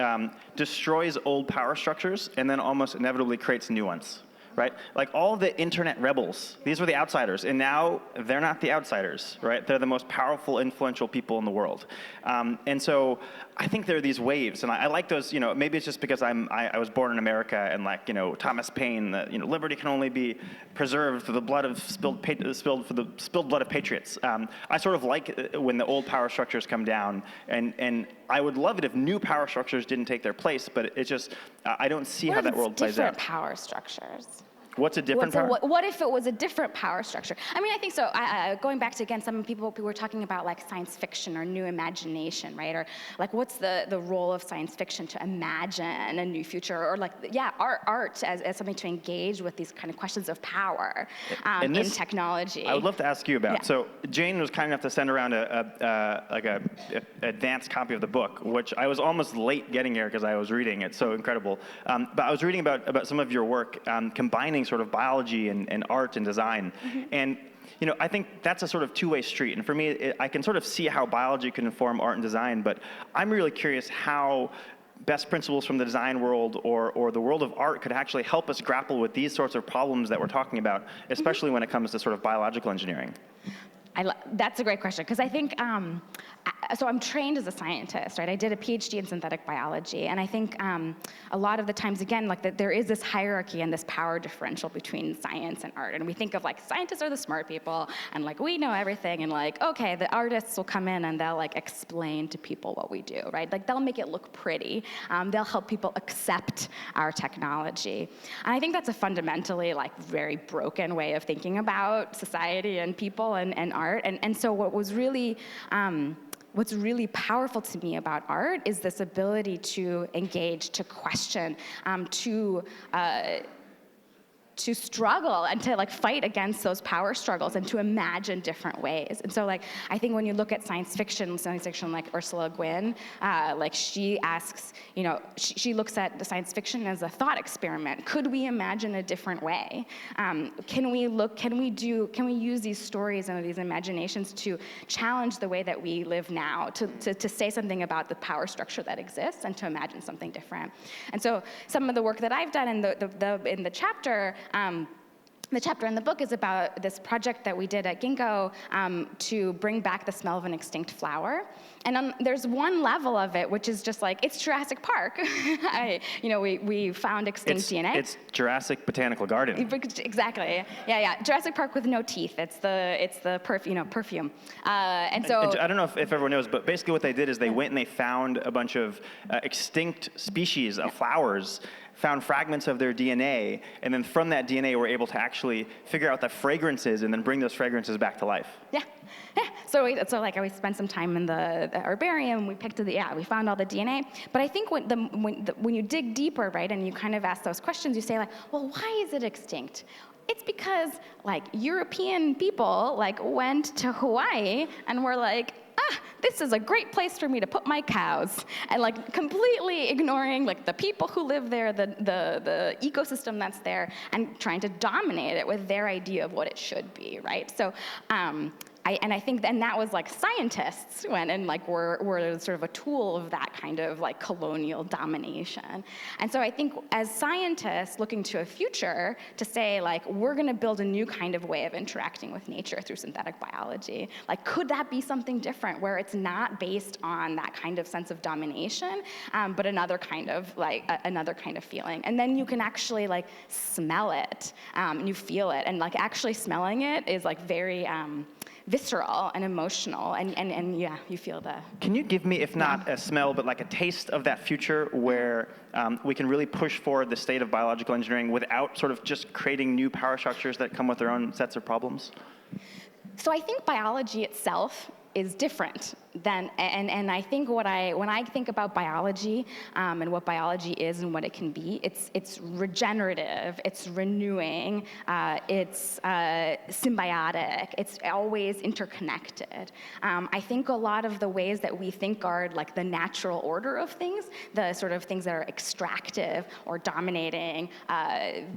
destroys old power structures and then almost inevitably creates new ones. right? Like all the internet rebels, these were the outsiders, and now they're not the outsiders, right? They're the most powerful, influential people in the world. And so I think there are these waves, and I like those, maybe it's just because I was born in America, and like, Thomas Paine, that, liberty can only be preserved for the blood of spilled blood of patriots. I sort of like when the old power structures come down, and I would love it if new power structures didn't take their place, but it's just, I don't see how that world plays out. Different power structures. What's a different power? What if it was a different power structure? I mean, I think so. Going back to, again, some people were talking about like science fiction or new imagination, right? Or like, what's the role of science fiction to imagine a new future? Or like, yeah, art as something to engage with these kind of questions of power in technology. I would love to ask you about. Yeah. So Jane was kind enough to send around a advanced copy of the book, which I was almost late getting here because I was reading. It's so incredible. But I was reading about some of your work combining sort of biology and art and design. Mm-hmm. And I think that's a sort of two-way street. And for me, I can sort of see how biology can inform art and design, but I'm really curious how best principles from the design world or the world of art could actually help us grapple with these sorts of problems that we're talking about, especially when it comes to sort of biological engineering. That's a great question, because I think, so I'm trained as a scientist, right? I did a PhD in synthetic biology, and I think a lot of the times, again, like there is this hierarchy and this power differential between science and art, and we think of like scientists are the smart people, and like we know everything, and like, okay, the artists will come in and they'll like explain to people what we do, right? Like they'll make it look pretty. They'll help people accept our technology. And I think that's a fundamentally like very broken way of thinking about society and people and art. And so what's really powerful to me about art is this ability to engage, to question, to struggle and to like fight against those power struggles and to imagine different ways. And so like, I think when you look at science fiction like Ursula Le Guin, like she asks, she looks at the science fiction as a thought experiment. Could we imagine a different way? Can we use these stories and these imaginations to challenge the way that we live now, to say something about the power structure that exists and to imagine something different? And so some of the work that I've done in the chapter, the chapter in the book is about this project that we did at Ginkgo to bring back the smell of an extinct flower. And there's one level of it, which is just like, it's Jurassic Park. We found extinct DNA. It's Jurassic Botanical Garden. Exactly. Yeah. Jurassic Park with no teeth. It's the perfume. And so I don't know if everyone knows, but basically what they did is they went and they found a bunch of extinct species of flowers, found fragments of their DNA, and then from that DNA we're able to actually figure out the fragrances and then bring those fragrances back to life. Yeah. So we spent some time in the herbarium. We found all the DNA. But I think when you dig deeper, right, and you kind of ask those questions, you say like, well, why is it extinct? It's because like European people like went to Hawaii and were like, this is a great place for me to put my cows, and like completely ignoring like the people who live there, the ecosystem that's there, and trying to dominate it with their idea of what it should be, right? So I think then that was like scientists went and like were sort of a tool of that kind of like colonial domination. And so I think as scientists looking to a future to say like, we're gonna build a new kind of way of interacting with nature through synthetic biology, like could that be something different where it's not based on that kind of sense of domination, but another kind of feeling. And then you can actually like smell it, and you feel it, and like actually smelling it is like very, visceral and emotional, and yeah, you feel the... Can you give me, if not a smell, but like a taste of that future where we can really push forward the state of biological engineering without sort of just creating new power structures that come with their own sets of problems? So I think biology itself is different than, and I think when I think about biology and what biology is and what it can be, it's regenerative, it's renewing, it's symbiotic, it's always interconnected. I think a lot of the ways that we think are like the natural order of things, the sort of things that are extractive or dominating,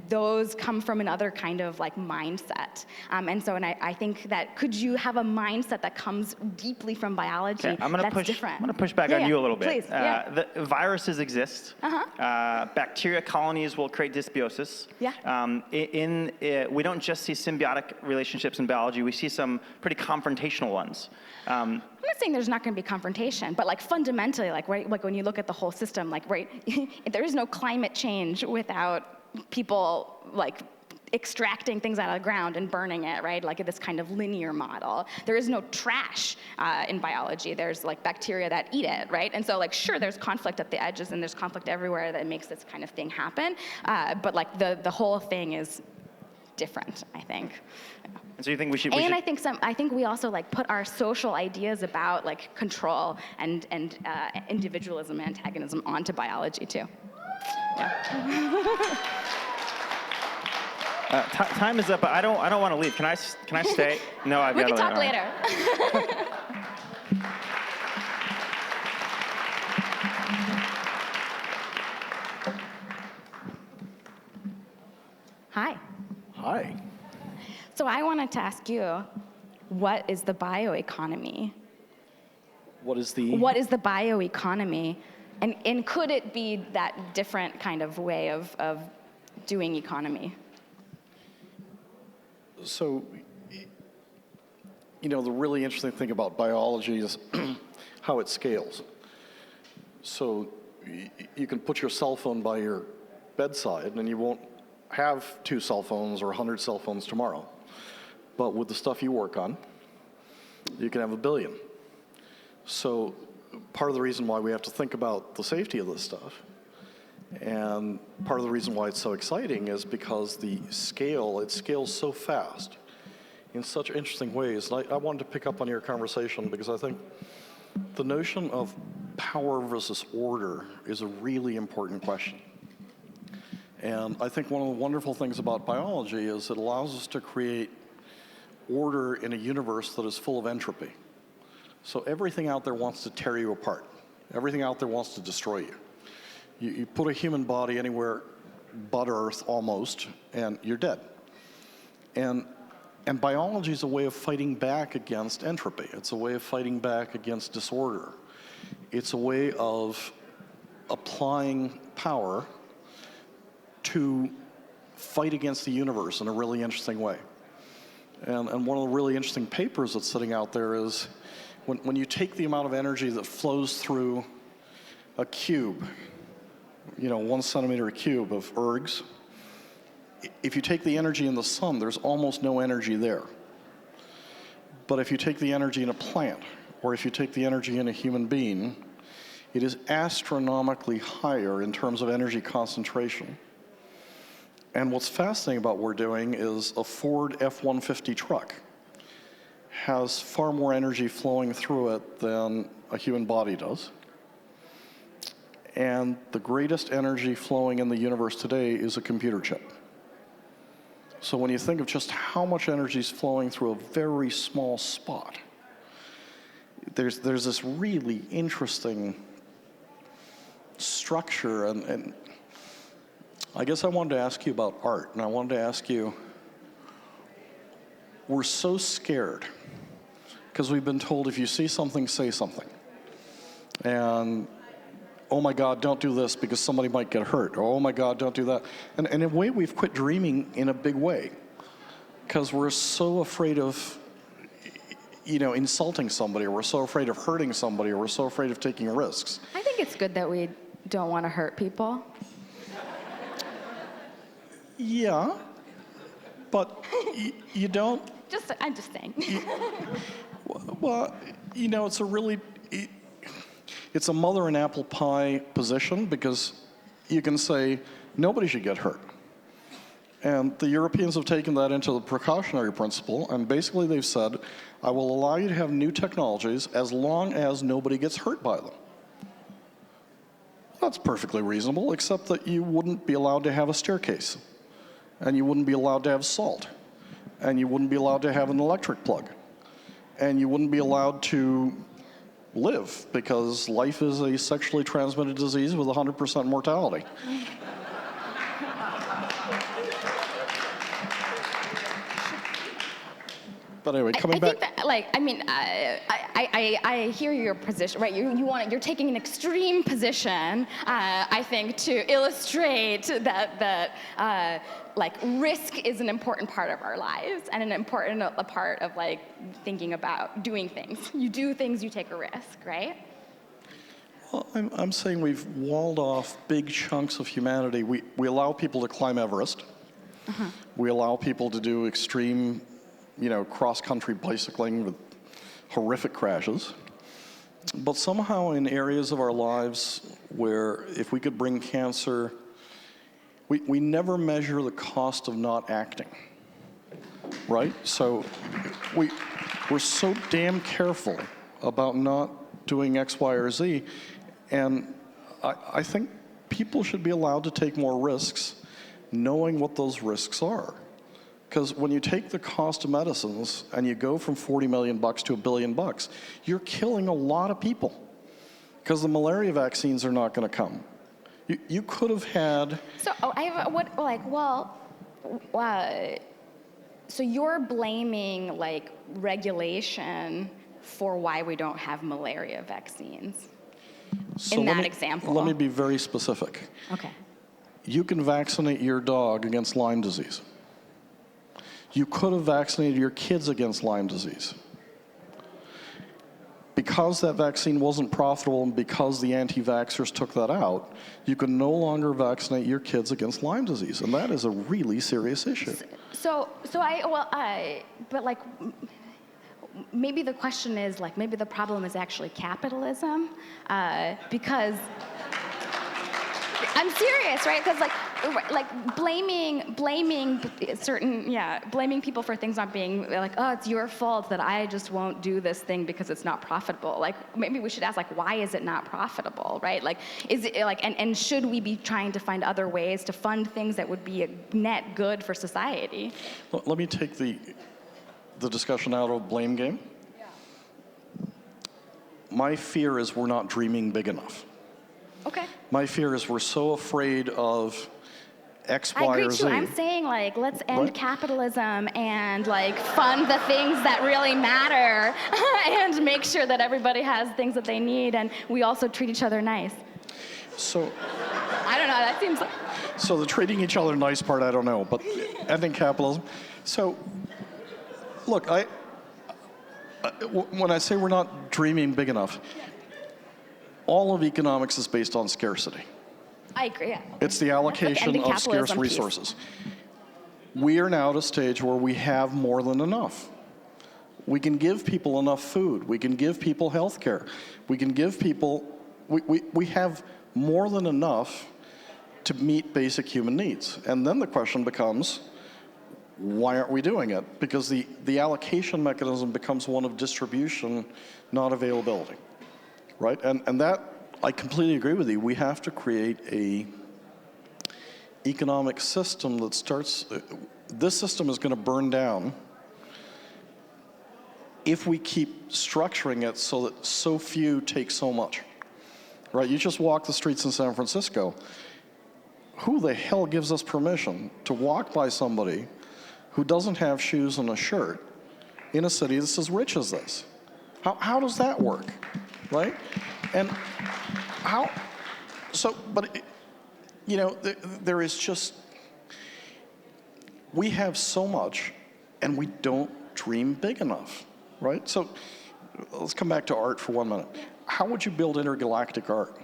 those come from another kind of like mindset. And I think that could you have a mindset that comes deeply from biology biology Okay, I'm gonna that's push. different. I'm gonna push back Yeah, on yeah, you a little bit. Please, yeah. The viruses exist. Bacteria colonies will create dysbiosis. Yeah. We don't just see symbiotic relationships in biology. We see some pretty confrontational ones. I'm not saying there's not going to be confrontation, but like fundamentally, like right, like when you look at the whole system, like right, there is no climate change without people like extracting things out of the ground and burning it, right? Like this kind of linear model. There is no trash in biology. There's like bacteria that eat it, right? And so like, sure, there's conflict at the edges and there's conflict everywhere that makes this kind of thing happen. But like the whole thing is different, I think. And so you think we should? And I think we also like put our social ideas about like control and individualism, antagonism onto biology too. Yeah. Time is up, but I don't want to leave. Can I stay? No, I've got to leave. We can talk later. Hi. Hi. So I wanted to ask you, what is the bioeconomy? What is the bioeconomy? And could it be that different kind of way of doing economy? So, the really interesting thing about biology is how it scales. So you can put your cell phone by your bedside and you won't have 2 cell phones or 100 cell phones tomorrow. But with the stuff you work on, you can have 1 billion. So part of the reason why we have to think about the safety of this stuff, and part of the reason why it's so exciting, is because it scales so fast in such interesting ways. And I wanted to pick up on your conversation because I think the notion of power versus order is a really important question. And I think one of the wonderful things about biology is it allows us to create order in a universe that is full of entropy. So everything out there wants to tear you apart. Everything out there wants to destroy you. You put a human body anywhere but Earth almost, and you're dead. And biology is a way of fighting back against entropy. It's a way of fighting back against disorder. It's a way of applying power to fight against the universe in a really interesting way. And one of the really interesting papers that's sitting out there is when you take the amount of energy that flows through a cube, 1 centimeter cube of ergs, if you take the energy in the sun, there's almost no energy there. But if you take the energy in a plant, or if you take the energy in a human being, it is astronomically higher in terms of energy concentration. And what's fascinating about what we're doing is a Ford F-150 truck has far more energy flowing through it than a human body does. And the greatest energy flowing in the universe today is a computer chip. So when you think of just how much energy is flowing through a very small spot, there's this really interesting structure. And I guess I wanted to ask you about art, and I wanted to ask you, we're so scared because we've been told if you see something, say something. And oh my God, don't do this because somebody might get hurt. Or oh my God, don't do that. And in a way, we've quit dreaming in a big way because we're so afraid of, insulting somebody, or we're so afraid of hurting somebody, or we're so afraid of taking risks. I think it's good that we don't want to hurt people. Yeah, but you don't. I'm just saying. Well, it's a mother and apple pie position because you can say nobody should get hurt. And the Europeans have taken that into the precautionary principle, and basically they've said, I will allow you to have new technologies as long as nobody gets hurt by them. That's perfectly reasonable, except that you wouldn't be allowed to have a staircase, and you wouldn't be allowed to have salt, and you wouldn't be allowed to have an electric plug, and you wouldn't be allowed to live because life is a sexually transmitted disease with 100% mortality. But anyway, I coming back. think that, like, I mean, I hear your position, right? You're taking an extreme position, I think, to illustrate that like risk is an important part of our lives and an important part of like thinking about doing things. You do things, you take a risk, right? Well, I'm saying we've walled off big chunks of humanity. We allow people to climb Everest. We allow people to do extreme, cross-country bicycling with horrific crashes. But somehow in areas of our lives where if we could bring cancer, we never measure the cost of not acting, right? So we're so damn careful about not doing X, Y, or Z. And I think people should be allowed to take more risks knowing what those risks are. Because when you take the cost of medicines and you go from 40 million bucks to $1 billion, you're killing a lot of people. Because the malaria vaccines are not going to come. You could have had... So so you're blaming like regulation for why we don't have malaria vaccines in that example. Let me be very specific. Okay. You can vaccinate your dog against Lyme disease. You could have vaccinated your kids against Lyme disease. Because that vaccine wasn't profitable and because the anti-vaxxers took that out, you can no longer vaccinate your kids against Lyme disease, and that is a really serious issue. But like, maybe the question is like, maybe the problem is actually capitalism, because I'm serious, right? Because like blaming people for things not being like, oh, it's your fault that I just won't do this thing because it's not profitable. Like maybe we should ask like, why is it not profitable, right? Like, is it like, and should we be trying to find other ways to fund things that would be a net good for society? Let me take the discussion out of blame game. Yeah. My fear is we're not dreaming big enough. Okay. My fear is we're so afraid of X, Y, I agree or Z. too. I'm saying like, let's end capitalism and like fund the things that really matter and make sure that everybody has things that they need and we also treat each other nice. So. I don't know, that seems like. So the treating each other nice part, I don't know, but ending capitalism. So, look, when I say we're not dreaming big enough, all of economics is based on scarcity. I agree. Yeah. It's the allocation of scarce resources. We are now at a stage where we have more than enough. We can give people enough food. We can give people health care. We can give people, we have more than enough to meet basic human needs. And then the question becomes, why aren't we doing it? Because the allocation mechanism becomes one of distribution, not availability. Right? And that, I completely agree with you. We have to create a economic system that starts, this system is going to burn down if we keep structuring it so that so few take so much. Right? You just walk the streets in San Francisco. Who the hell gives us permission to walk by somebody who doesn't have shoes and a shirt in a city that's as rich as this? How does that work? Right? And how, so, but, there is just, we have so much and we don't dream big enough, right? So let's come back to art for 1 minute. How would you build intergalactic art?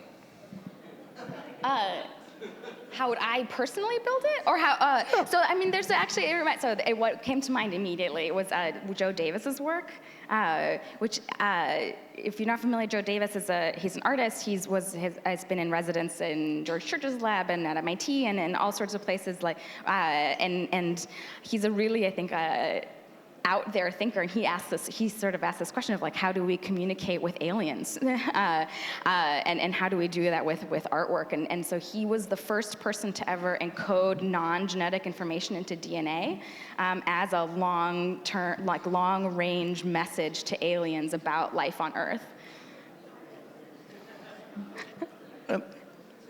How would I personally build it? Or how, so I mean, there's actually, what came to mind immediately was Joe Davis's work, which, if you're not familiar, Joe Davis he's an artist. Has been in residence in George Church's lab and at MIT and all sorts of places and he's a really, I think, out there thinker, and he sort of asked this question of like, how do we communicate with aliens, and how do we do that with artwork? And so he was the first person to ever encode non-genetic information into DNA as a long-range message to aliens about life on Earth.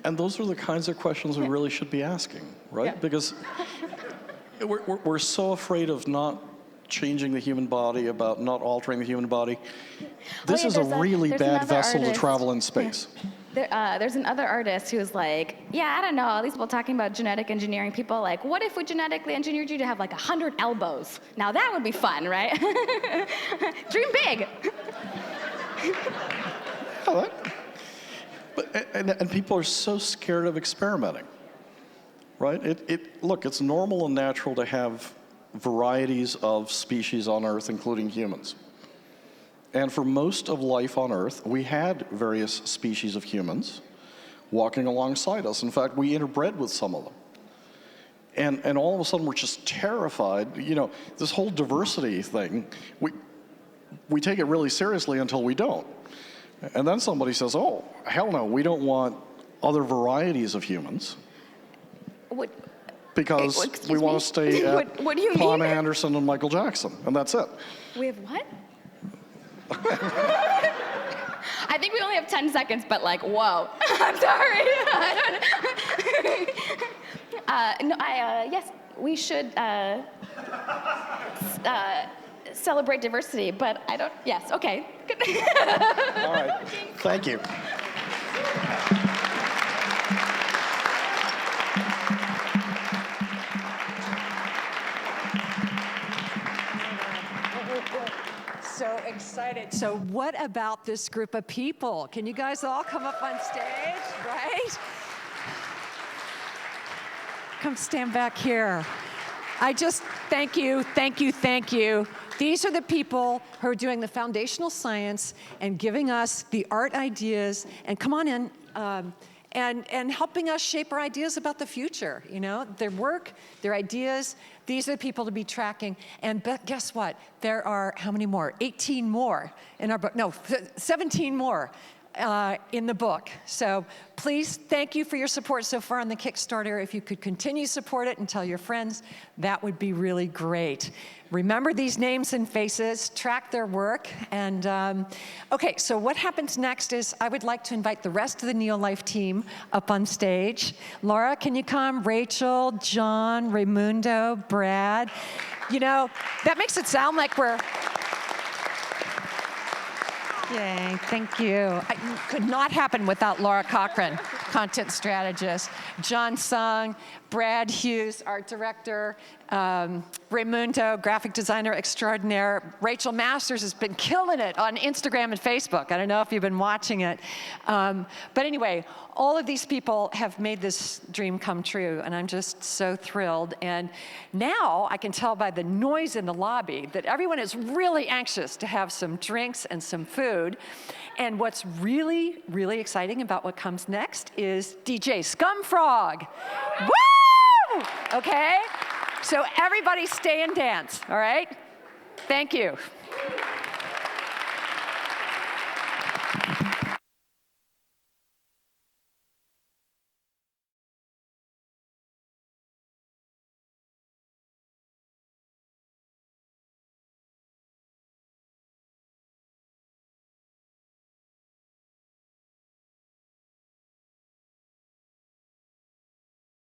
And those are the kinds of questions we really should be asking, right? Yeah. Because we're so afraid of not changing the human body, about not altering the human body. This yeah, is a really there's bad another vessel to artist. travel in space. There's another artist who's like, yeah, I don't know, all these people talking about genetic engineering, people like, what if we genetically engineered you to have like 100 elbows? Now that would be fun, right? Dream big. Yeah, and people are so scared of experimenting, right? Look, it's normal and natural to have varieties of species on Earth, including humans. And for most of life on Earth, we had various species of humans walking alongside us. In fact, we interbred with some of them. And all of a sudden, we're just terrified. You know, this whole diversity thing, we take it really seriously until we don't. And then somebody says, oh, hell no, we don't want other varieties of humans. Because we want to stay at what do you Pamela mean? Anderson and Michael Jackson, and that's it. We have what? I think we only have 10 seconds, but like, whoa. I'm sorry. Yes, we should celebrate diversity, but I don't, yes, okay. All right, thank you. So excited. So what about this group of people? Can you guys all come up on stage, right? Come stand back here. I just, thank you. These are the people who are doing the foundational science and giving us the art ideas, and come on in, and helping us shape our ideas about the future, you know? Their work, their ideas, these are the people to be tracking. And guess what? There are, how many more? 18 more in our book. No, 17 more in the book. So please, thank you for your support so far on the Kickstarter. If you could continue to support it and tell your friends, that would be really great. Remember these names and faces, track their work, and okay, so what happens next is I would like to invite the rest of the NEO.LIFE team up on stage. Laura, can you come? Rachel, John, Raimundo, Brad. You know, that makes it sound like we're... Yay, thank you. It could not happen without Laura Cochran, content strategist, John Sung, Brad Hughes, art director, Raimundo, graphic designer extraordinaire. Rachel Masters has been killing it on Instagram and Facebook. I don't know if you've been watching it. But anyway, all of these people have made this dream come true, and I'm just so thrilled. And now I can tell by the noise in the lobby that everyone is really anxious to have some drinks and some food. And what's really, really exciting about what comes next is DJ Scumfrog. Woo! Okay? So everybody stay and dance, all right? Thank you.